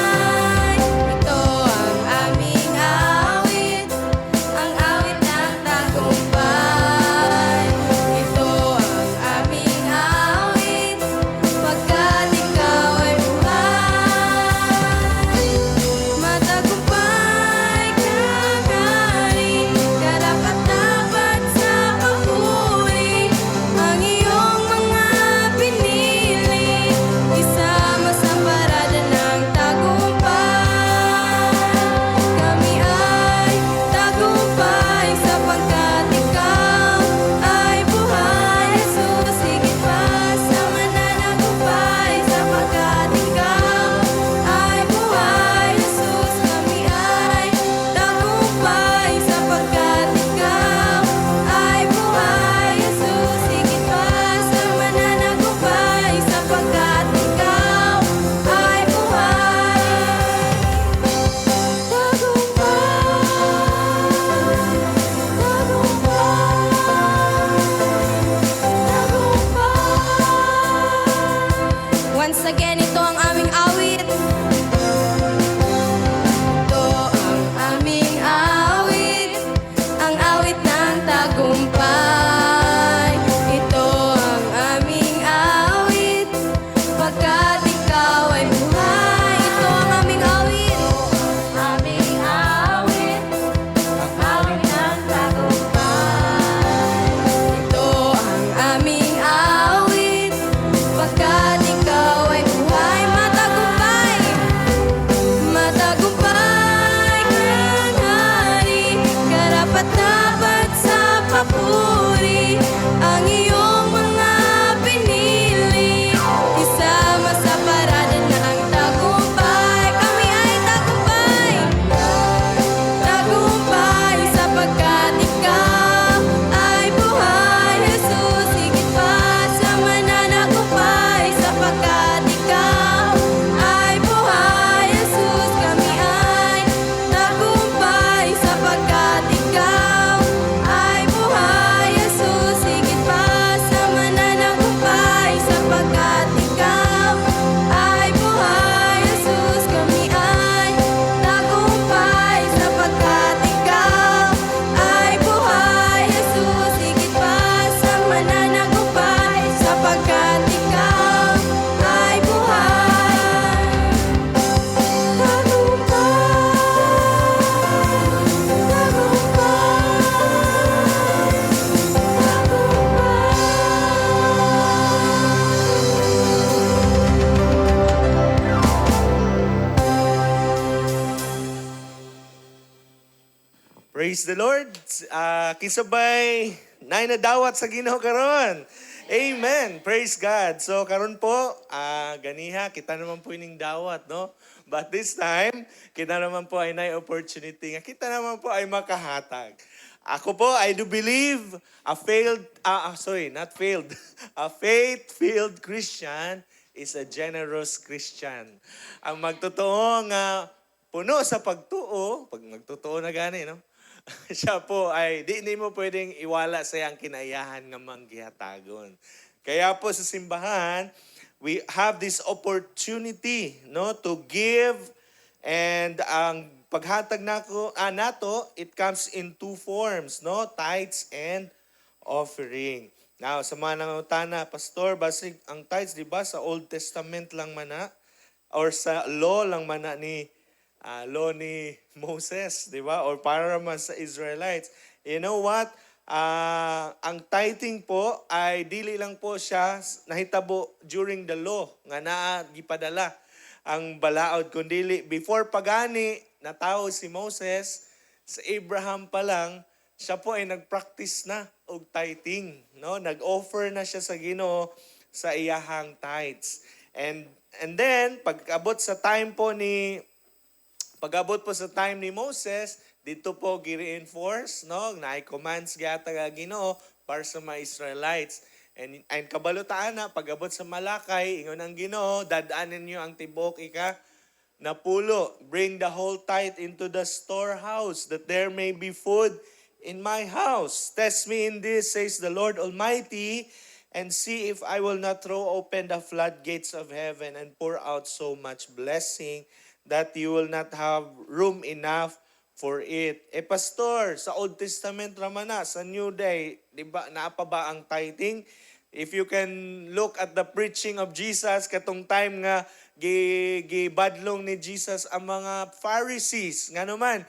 Praise the Lord. Kisabay, nay nadawat sa Ginoo karon. Amen. Praise God. So karon po, ganiha, kita naman po ining dawat, no? But this time, kita naman po ay nay opportunity nga kita naman po ay makahatag. Ako po, I do believe a not failed, a faith-filled Christian is a generous Christian. Ang magtotoo nga puno sa pagtuo, pag magtotoo na gani, no? Siya po ay di mo pwedeng iwala sa iyang kinaiyahan nga manggihatagon. Kaya po sa simbahan, we have this opportunity, no, to give, and ang paghatag nato, it comes in two forms, no, tithes and offering. Now, sa mga nangutana, Pastor, basig ang tithes, di ba, sa Old Testament lang mana, or sa law lang mana ni law ni Moses, di ba? Or para naman sa Israelites. You know what? Ang tithing po ay dili lang po siya nahitabo during the law nga naa gipadala ang balaod, kundi before pagani natao si Moses, sa Abraham pa lang, siya po ay nagpractice na og tithing, no? Nag-offer na siya sa Ginoo sa iyahang tithes. And then pag-abot po sa time ni Moses, dito po gi-reinforce, no? Na-commands gyata nga Ginoo para sa mga Israelites. And kabalutaan na, pag-abot sa Malakay, ingon ang Ginoo, dadaanin niyo ang tibok na pulo. Bring the whole tithe into the storehouse, that there may be food in my house. Test me in this, says the Lord Almighty, and see if I will not throw open the floodgates of heaven and pour out so much blessing that you will not have room enough for it. Pastor, sa Old Testament raman na, sa New Day, di ba, naapa ba ang tithing? If you can look at the preaching of Jesus, katong time nga gibadlong ni Jesus ang mga Pharisees, nga naman,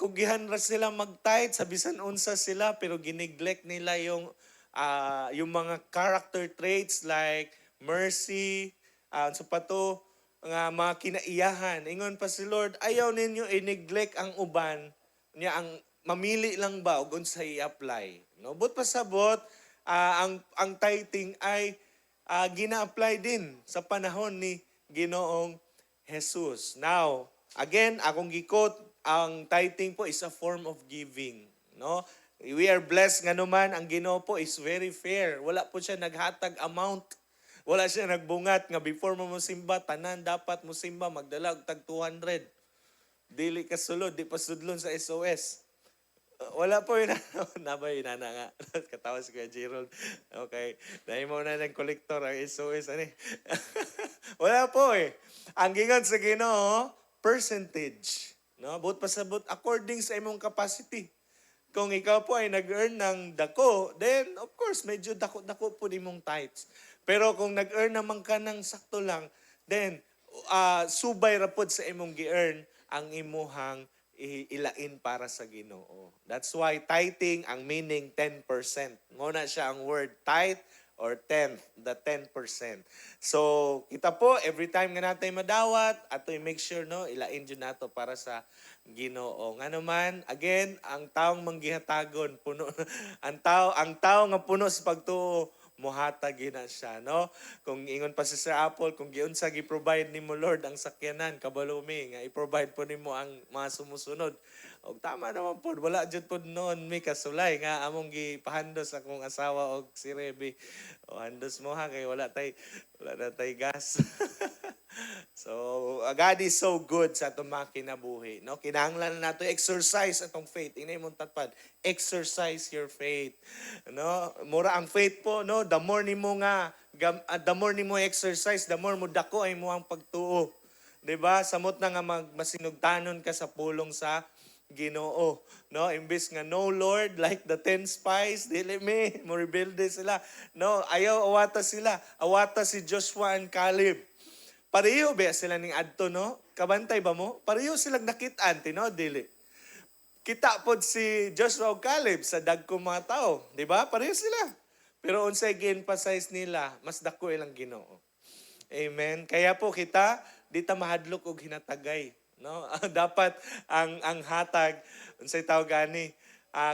kugihan ra sila mag-tithe, sabisan unsa sila, pero gineglect nila yung mga character traits like mercy, sa pato, nga mga kinaiyahan. Ingon pa si Lord, ayaw ninyo i-neglect ang uban, niya ang mamili lang ba o unsa i-apply. No? But pasabot, ang tithing ay gina-apply din sa panahon ni Ginoong Jesus. Now, again, akong gikot, ang tithing po is a form of giving. No? We are blessed nga naman, ang Ginoo po is very fair. Wala po siya naghatag amount. Wala siya nagbungat nga before mo musimba, tanan dapat musimba, magdala og tag 200. Dili ka sulod, di pa sudlon sa SOS. Wala po yun. Nabay na nga. Katawa si Kuya Gerald. Okay. Dahil mo na ng kolektor ang SOS. Wala po eh. Ang gingon sa Ginoo, percentage. No? But pasabot according sa imong capacity. Kung ikaw po ay nag-earn ng dako, then of course, medyo dako-dako po imong tithes. Pero kung nag-earn naman ka ng sakto lang, then subay rapod sa imong gi-earn ang imuhang ilain para sa Ginoo. That's why tithing, ang meaning 10%. Muna siya ang word tithe or 10, the 10%. So, kita po, every time nga natin madawat, ato make sure, no, ilain dyan nato para sa Ginoo. Nga naman, again, ang taong manggihatagon, puno, ang tao nga puno sa pagtuo, muhatag na siya, no? Kung ingon pa si Sir Apple, kung giunsa gi-provide nimo Lord ang sakyanan, kabalumi nga i-provide po nimo ang mga sumusunod. Og tama naman po, wala jud pod noon mi kasulay nga among gipahandos akong asawa og si Rebe. O handos mo ha kay wala na tay gas. So, God is so good sa atong mga kinabuhi. No? Kinahanglan na nato exercise atong faith. Inay mong tatpad, exercise your faith. No? Mura ang faith po, no? The more nimo exercise, the more mo dako ay mo ang pagtuo. 'Di ba? Samot na nga masinugtanon ka sa pulong sa Ginoo. No? Imbis nga, no Lord, like the 10 spies, dili mo rebelde sila. No, ayaw awata sila. Awata si Joshua and Caleb. Pareho ba sila ning adto, no? Kabantay ba mo? Pareho silang nakit-an, no? Dili. Kita pod si Joshua o Caleb sa dagkong mga tao. Di ba? Pareho sila. Pero unsay gi-emphasize nila, mas dako ilang Ginoo. Amen. Kaya po kita, di ta mahadlok og hinatagay. no? Dapat ang hatag unsay tawag gani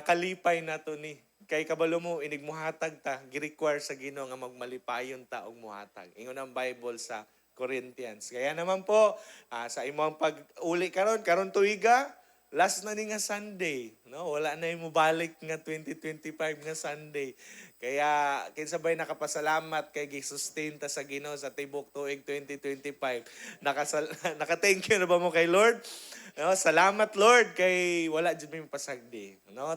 kalipay nato ni. Kay kabalo mo inig mo hatag ta, gi-require sa Ginoo nga magmalipayon ta og muhatag. Ingon ang Bible sa Corinthians. Kaya naman po sa imong pag-uli karon tuiga, last na ni nga Sunday, no? Wala na mo balik nga 2025 nga Sunday. Kaya kinsabay nakapasalamat kay gi-sustain ta sa Ginoo sa tibok tuig 2025. Naka-thank you na ba mo kay Lord? No, salamat Lord kay wala jud mi pasagdi. No?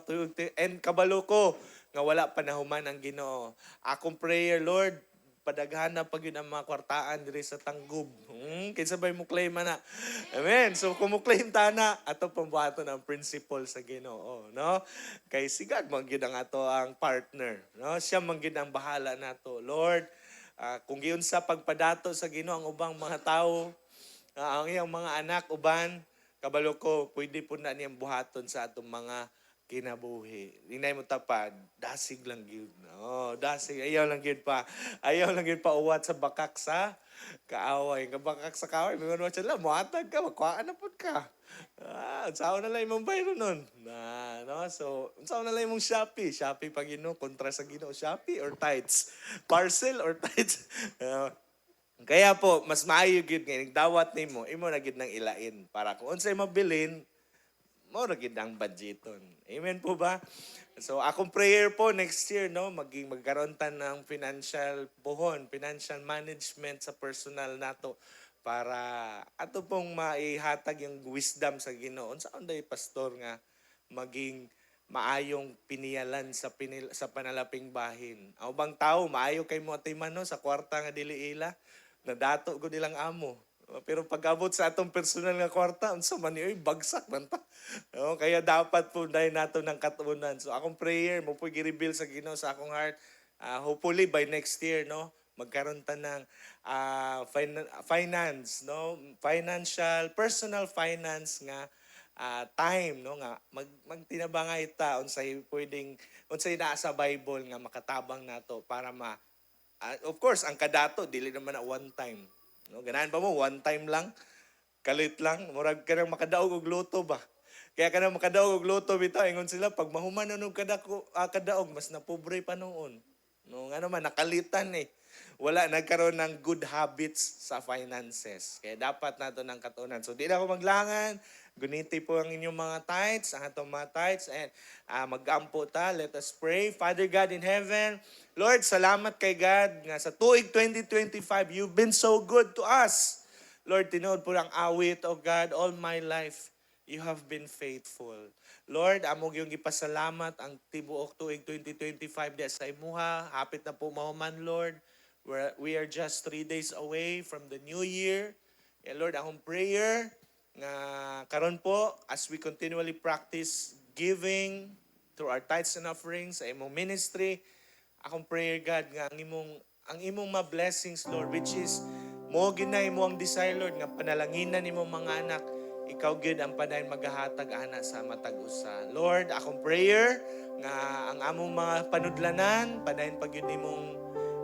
And kabalo ko nga wala panahuman ang Ginoo. Akong prayer Lord, padaghana pag yun ang mga kwartaan diri sa Tanggob. Kinsabay mo claim na. Amen. So kung mo claim ta na, ato pambuhaton ang principle sa Ginoo, no? Kay sigag man gyud ang ato ang partner, no? Siya man gyud ang bahala nato. Lord, kung giyon sa pagpadato sa Ginoo ang ubang mga tawo, ang iyang mga anak uban, kabalo ko pwede po na niyang buhaton sa atong mga kinabuhi. Inay mo tapad, dasig lang gyud. Oh, dasig ayaw lang gyud pa. Ayaw lang gyud pa uwat sa bakak sa kaaway. Nga bakak sa kaaway, may mga sila, muhatag ka, magkuhaan na pud ka. Unsaon na lang imong bayro nun. No? So, unsaon na lang imong Shopee? Shopee pag kontra sa Ginoo, Shopee or Tides? Parcel or Tides? Kaya po, mas maayo gyud nga dawat nimo, imo na gyud nang ilain para kung unsay mabilin, mo ra gyud ang budgeton. Amen po ba? So akong prayer po next year no, magkaroon ta ng financial buhon, financial management sa personal nato para ato pong maihatag yung wisdom sa Ginoo. Unsaon day pastor nga maging maayong piniyalan sa panalaping bahin. Ang ubang tao maayo kay mo atiman no sa kwarta nga dili ila, nadato ko nilang amo. Pero pag-abot sa atong personal nga kwarta, unsa man niyo, bagsak man ta. No? Kaya dapat po dahil nato ng katuunan. So akong prayer, mo po gi-reveal sa Ginoo sa akong heart. Hopefully by next year, no, magkaroon ta ng finance, no, financial, personal finance nga time, no, nga magtinabangay ta unsay naa sa Bible nga makatabang nato para of course ang kadato dili naman na one time. No, ganahan pa mo, one time lang, kalit lang, murag ka nang makadaog og luto ba? Kaya ka nang makadaog og luto bitaw, ingon sila, pag mahuman na nung kadaog, mas napobre pa noon. No, nga naman, nakalitan eh. Wala, nagkaroon ng good habits sa finances. Kaya dapat nato ng katunan. So, di na ako maglangan, guniti po ang inyong mga tithes, ang atong mga tithes, and mag-ampo ta, let us pray. Father God in heaven, Lord, salamat kay God nga sa tuig 2025, you've been so good to us. Lord, tinood po ang awit, oh God, all my life, you have been faithful. Lord, amog yung ipasalamat ang tibuok tuig 2025 diya sa imuha. Hapit na po mahuman, Lord. We are just 3 days away from the new year. And Lord, akong prayer nga karon po, as we continually practice giving through our tithes and offerings sa imong ministry, akong prayer, God, nga ang imong ma-blessings, Lord, which is, mo ginay mo ang desire, Lord, nga panalanginan imong mga anak, ikaw gid ang padayon maghahatag ana sa matag usa. Lord, akong prayer nga ang among mga panudlanan, padayon pag yun imong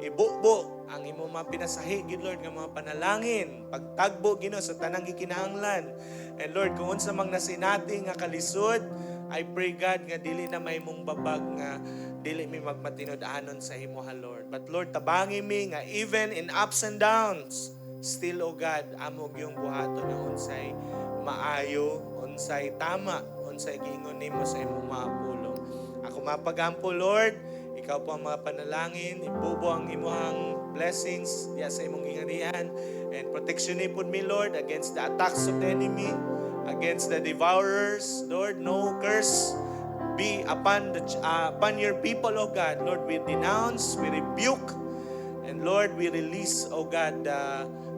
ibubo ang imong mga pinasahi gid, Lord, nga mga panalangin, pagtagbo Ginoo sa tanang gikinahanglan. And Lord, kung unsa mang nasinati nga kalisod, I pray, God, nga dili na may mong babag nga dili mi magmatinod-anon sa imuha, Lord. But Lord, tabangi mi nga even in ups and downs, still, O God, amog yung buhaton na unsay maayo, unsay tama, unsay giingon nimo sa imong mga pulong. Ako mapagampo, Lord, ikaw po ang mga panalangin, ibubo ang imong blessings diya sa imong gingharian, and protection po me, Lord, against the attacks of the enemy, against the devourers. Lord, no curse be upon your people, O God. Lord, we denounce, we rebuke, and Lord, we release, O God,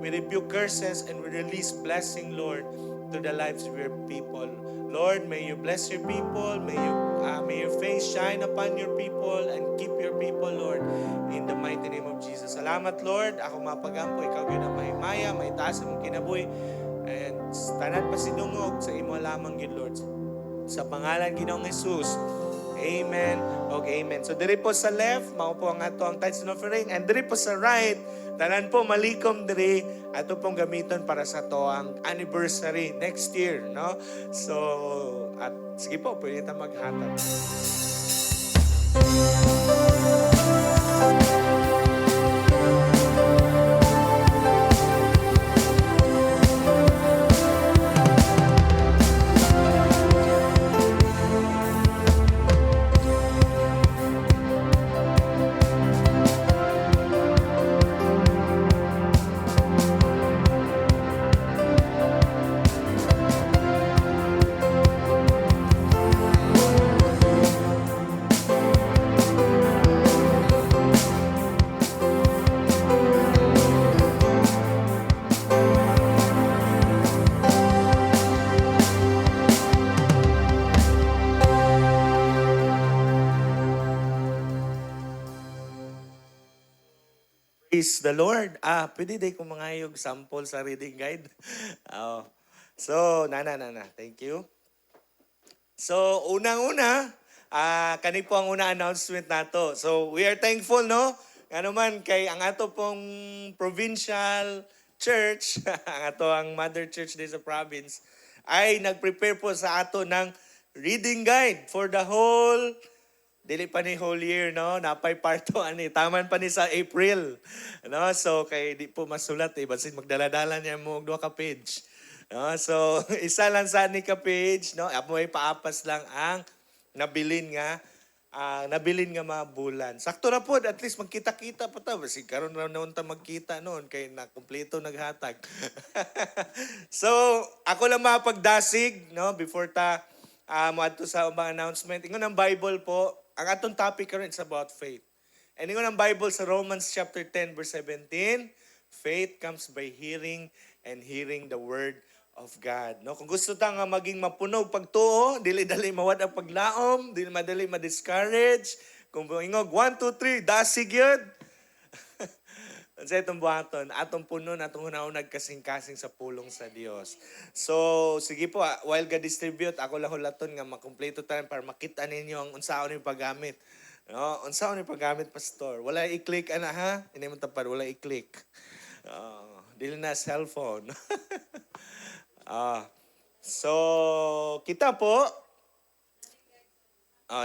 we rebuke curses and we release blessing, Lord, to the lives of your people. Lord, may you bless your people, may your face shine upon your people and keep your people, Lord, in the mighty name of Jesus. Salamat, Lord. Ako mapagampo, ikaw yun ang mahimaya, may taas mong kinabuhi, and tanan pa sinungog sa imo lamang yun, Lord. Sa pangalan Ginoong Jesus. Amen. Okay, amen. So diri po sa left, mao po ang ato ang tithes and offering, and diri po sa right, Tanan po malikom diri ato pong gamiton para sa to ang anniversary next year, no? So, at sige po, pwede ta maghatag. Praise the Lord. Pwede day kong mangayog sample sa reading guide. Oh. So, nana. Thank you. So, unang-una, kani po ang una announcement nato. So, we are thankful, no? Ano man, kay ang ato pong provincial church, ang ato ang mother church din sa province, ay nag-prepare po sa ato ng reading guide for the whole dili pa ni whole year, no? Napay part 2 ani. Taman pa ni sa April. No? So, kay di po masulat eh. Basin magdala-dala niya mo 2 ka page. No? So, isa lang sa ni ka page, no? Amoy paapas lang ang nabilin nga mga bulan. Sakto na po, at least magkita-kita pa ta. Kasi karon na noon ta magkita noon kay na kumpleto naghatag. So, ako lang mapagdasig, no? Before ta moadto sa ubang announcement. Ingon ang Bible po, ang atong topic karon is about faith. And ingon ang Bible sa Romans chapter 10 verse 17, faith comes by hearing and hearing the word of God. No, kung gusto ta nga maging mapunog pagtuo, dili-dali mawad ang paglaom, dili madali ma-discourage. Kung ingog 1 2 3 dasig yun. Sa itong buhaton, atong puno na itong hunahunag kasing-kasing sa pulong sa Dios. So, sige po, while ga-distribute, ako lang hulaton nga makumpleto tayo para makita ninyo ang unsaon yung paggamit. No? Unsaon yung paggamit, Pastor? Wala i-click, ana ha? Hindi mo tapad, wala i-click. Dili na cellphone. So, kita po,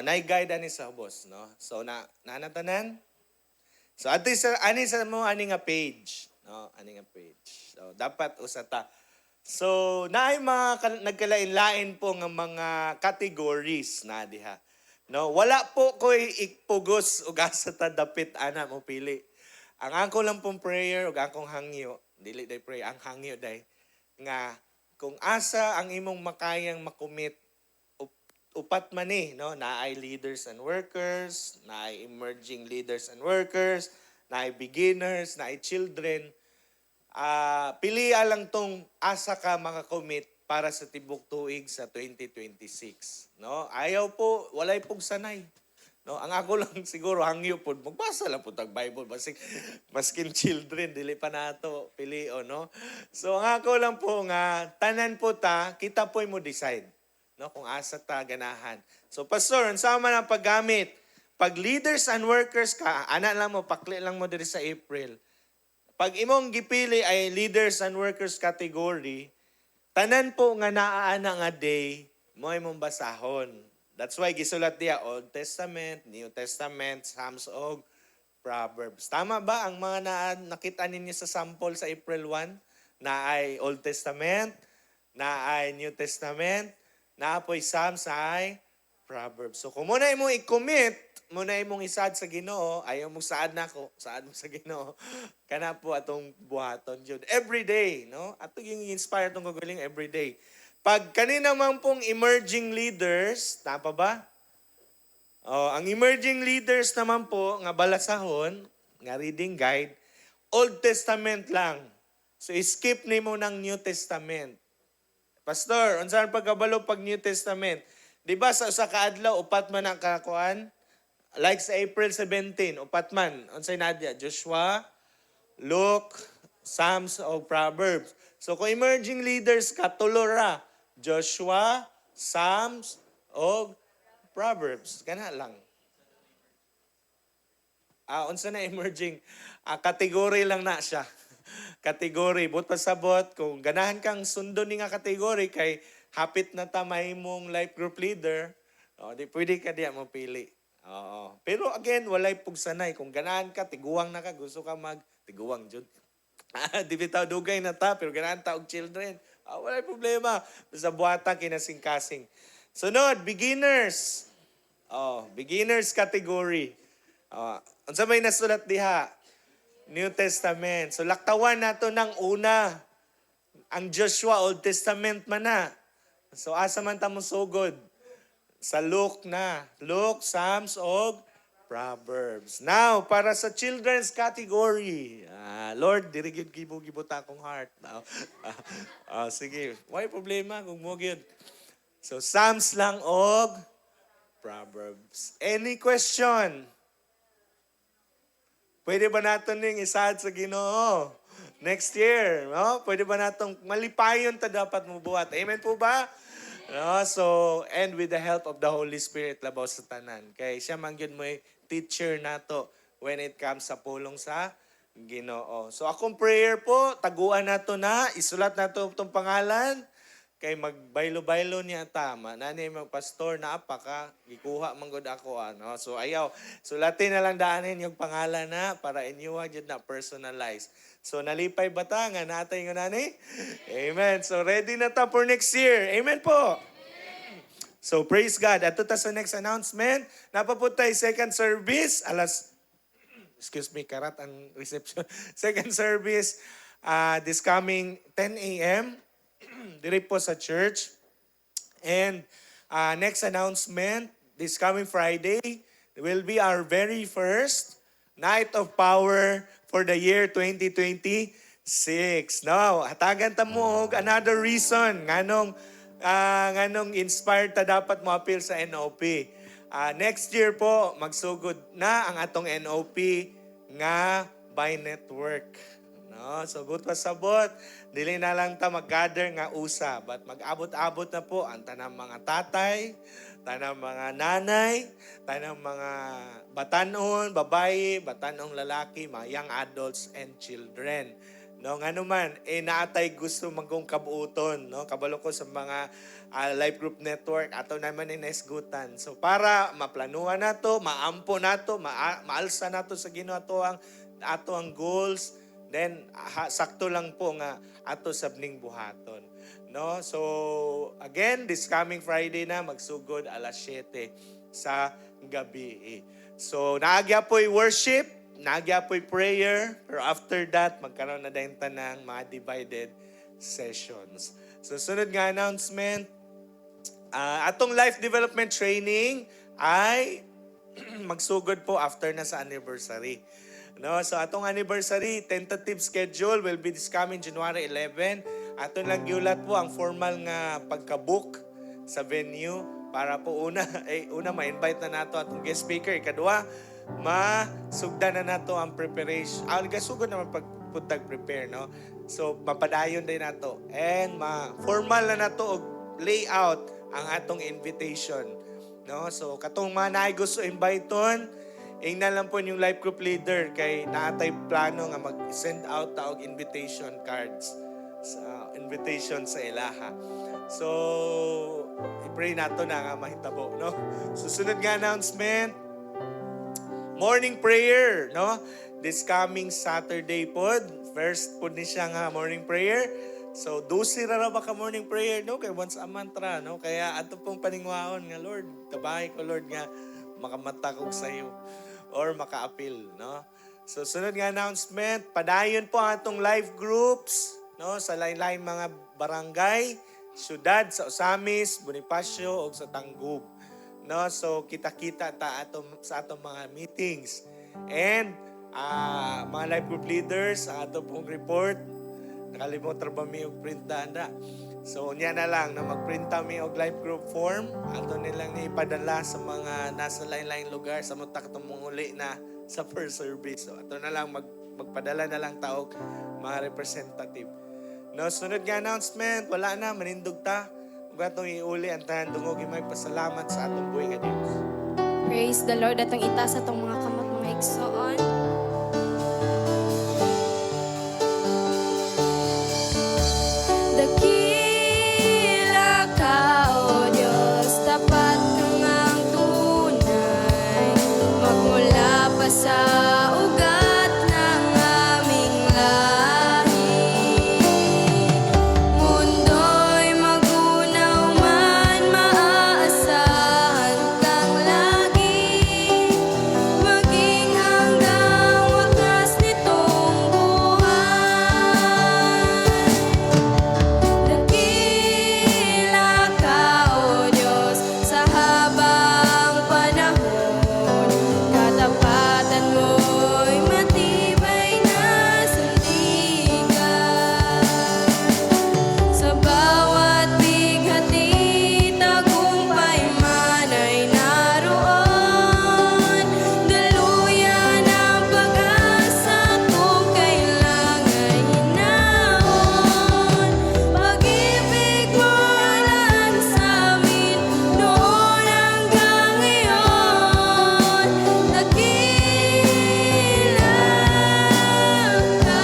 na-guide ani sa boss. No? So, nanatanan? So ato ani sa mo ani nga page, no? Ani nga page. So dapat usata. So naay mga nagkalain-lain po nga mga categories na diha. No, wala po ko'y ipugos ug asa ta dapit ana mo pili. Ang ako lang pong prayer ug akong hangyo, dili day pray, ang hangyo day nga kung asa ang imong makayang makumit upat man no? Naay leaders and workers, naay emerging leaders and workers, naay beginners, naay children. Piliya lang tong asa ka makakommit para sa tibok tuig sa 2026. No? Ayaw po, walay pong sanay. No? Ang ako lang siguro, hangyo po, magbasa lang po tag Bible. Maskin children, dili pa nato pilio. No? So ang ako lang po nga, tanan po ta, kita po'y mo decide. No, kung asa ta ganahan. So pastor, unsa man ang paggamit? Pag leaders and workers ka, ana lang mo pakli lang mo diri sa April. Pag imong gipili ay leaders and workers category, tanan po nga naaana nga day mo imong basahon. That's why gisulat diya Old Testament, New Testament, Psalms og Proverbs. Tama ba ang mga nakita ninyo sa sample sa April 1 na ay Old Testament, na ay New Testament, na apoy Psalms ay Proverbs. So kung muna imong i-commit, muna imong isad sa Ginoo, ayaw mong saad na ako, saad mo sa Ginoo. Kana po atong buhaton jud every day, no? Ato yung inspire tong gagaling every day. Pag kanina man pong emerging leaders, tapa ba? Ang emerging leaders naman po nga balasahon, nga reading guide, Old Testament lang. So skip nimo ng New Testament. Pastor, unsa ang pagkabalo pag New Testament? Di ba sa usa ka adlaw upat man ang kakuan? Like sa April 17, upat man. Unsay nadya? Joshua, Luke, Psalms o Proverbs. So kung emerging leaders ka, tulo ra. Joshua, Psalms o Proverbs. Kana lang. unsa na emerging, category lang na siya. Kategory, but pasabot, kung ganahan kang sundo ni nga kategory, kay hapit na tamay mong life group leader, di pwede ka diya mo pili. Oo. Pero again, walay pugsanay. Kung ganahan ka, tiguang na ka, gusto ka tiguang jud. Di bitaw dugay na ta, pero ganahan ta og children. Walay problema. Sa buhata kinasing-kasing. Sunod, beginners. Beginners category. Unsa may nasulat diha? New Testament. So laktawan nato ng una. Ang Joshua, Old Testament man na. So asa man ta mo sugod? Sa Luke na. Luke, Psalms, og Proverbs. Now, para sa children's category. Lord, dirigid gibot akong heart. Sige, may problema kung mo gyud. So Psalms lang og Proverbs. Any question? Pwede ba natin ning isad sa Ginoo? Next year, no? Pwede ba natong malipayon ta dapat mo buhat? Amen po ba? No, so, and with the help of the Holy Spirit, labaw sa tanan. Kay siya man gyud mo'y teacher nato when it comes sa pulong sa Ginoo. So, akong prayer po, taguan nato na, isulat nato itong pangalan, kay magbaylo-baylo niya tama. Nani magpastor na apaka, gikuha man gud ako ano. So ayaw, sulatin na lang daanin yung pangalan na para inyo jud na personalize. So nalipay bata nga natay nga nani? Amen. So ready na ta for next year. Amen po. So praise God. Ato ta sa next announcement. Napaputay second service excuse me, karat ang reception. Second service this coming 10 a.m. Diri po sa church. And next announcement, this coming Friday, will be our very first Night of Power for the year 2026. Now, hatagan ta mo og another reason nganong inspired ta dapat mo appeal sa NOP. Next year po, magsugod na ang atong NOP nga by network. No, so but pasabot, dili na lang ta mag-gather nga usa, but mag-abot-abot na po ang tanang mga tatay, tanang mga nanay, tanang mga batanon, babae, batanong lalaki, mga young adults and children. No, ngano man naatay gusto magong kabuuton, no? Kabalo ko sa mga life group network ato naman inesgutan. So para maplanuhan nato, maampo nato, maalsa nato sa Ginoo ato ang goals. Then sakto lang po nga ato sabning buhaton. No? So again, this coming Friday na magsugod alas 7 sa gabi. So naagya po'y worship, naagya po'y prayer, pero after that magkaroon na din tanang mga divided sessions. So sunod nga announcement, atong life development training ay magsugod po after na sa anniversary. No, so atong anniversary tentative schedule will be this coming January 11. Aton lang giulat po ang formal nga pagka-book sa venue para po una ma-invite na nato atong guest speaker. Ikadua, masugdan na nato ang preparation. Gasugod naman pagpuntag prepare, no? So mapadayon din nato and formal na nato og layout ang atong invitation. No? So katong mga naay gusto inviteon, na lang po yung life group leader kay naatay plano nga mag-send out taog invitation cards sa invitation sa ilaha. So, i-pray nato na nga mahitabo, no? Susunod nga announcement, morning prayer, no? This coming Saturday po, first po ni siya nga morning prayer. So, 12 ra ba ka morning prayer, no? Kay once a mantra, no? Kaya ato pong paningwaon nga, Lord, tabahay ko, Lord, nga makamata ko sa iyo or maka-appeal, no? So sunod nga announcement, padayon po ang atong life groups, no, sa lain-lain mga barangay, syudad sa Osamis, Bonifacio ug sa Tangub. No, so kita-kita ta sa atong mga meetings. And mga life group leaders, ato pong report, nakalimutan ba mi og printahan na. So, niya na lang na magprinta mi og life group form. Ato nilang ipadala sa mga nasa lain-lain lugar sa mutak itong munguli na sa first service. So, ato na lang magpadala na lang taog mga representative. No, sunod nga announcement, wala na, manindog ta. Kung atong iuli ang tahan dungog may pasalamat sa atong buhay nga Diyos. Praise the Lord. Atong itaas atong mga kamot mga Igsoon. Dakila ka, O Diyos, tapat kang ang tunay. Magmula pa sa ugat ng aming lahi. Mundo'y magunaw man, maaasahan kang lagi. Maging hanggang wakas nitong buhay. Dakila ka, O Diyos, sa habang panahon. Katapatan mo'y matibay na sandigan. Sa bawat bighati, tagumpay man ay naroon. Daluyan ang pag-asa kung kailang ay hinahon. Pag-ibig mo lang sa amin noon hanggang ngayon. Dakila ka.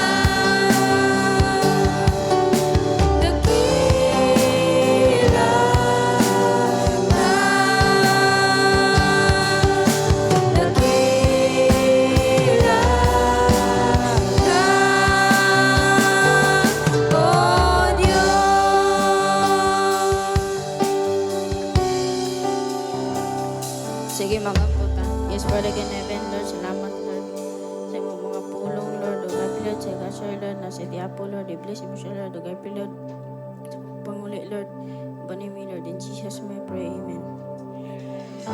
Sige mga puta. Yes, Father in heaven, Lord, salamat Lord. Sa imong mga pulong, Lord, ugay pilod sa gasol, Lord, na si Diapo, Lord, i-bless mo siya, Lord, ugay pilod. Panguli, Lord, banimi, Lord, in Jesus' may pray, amen.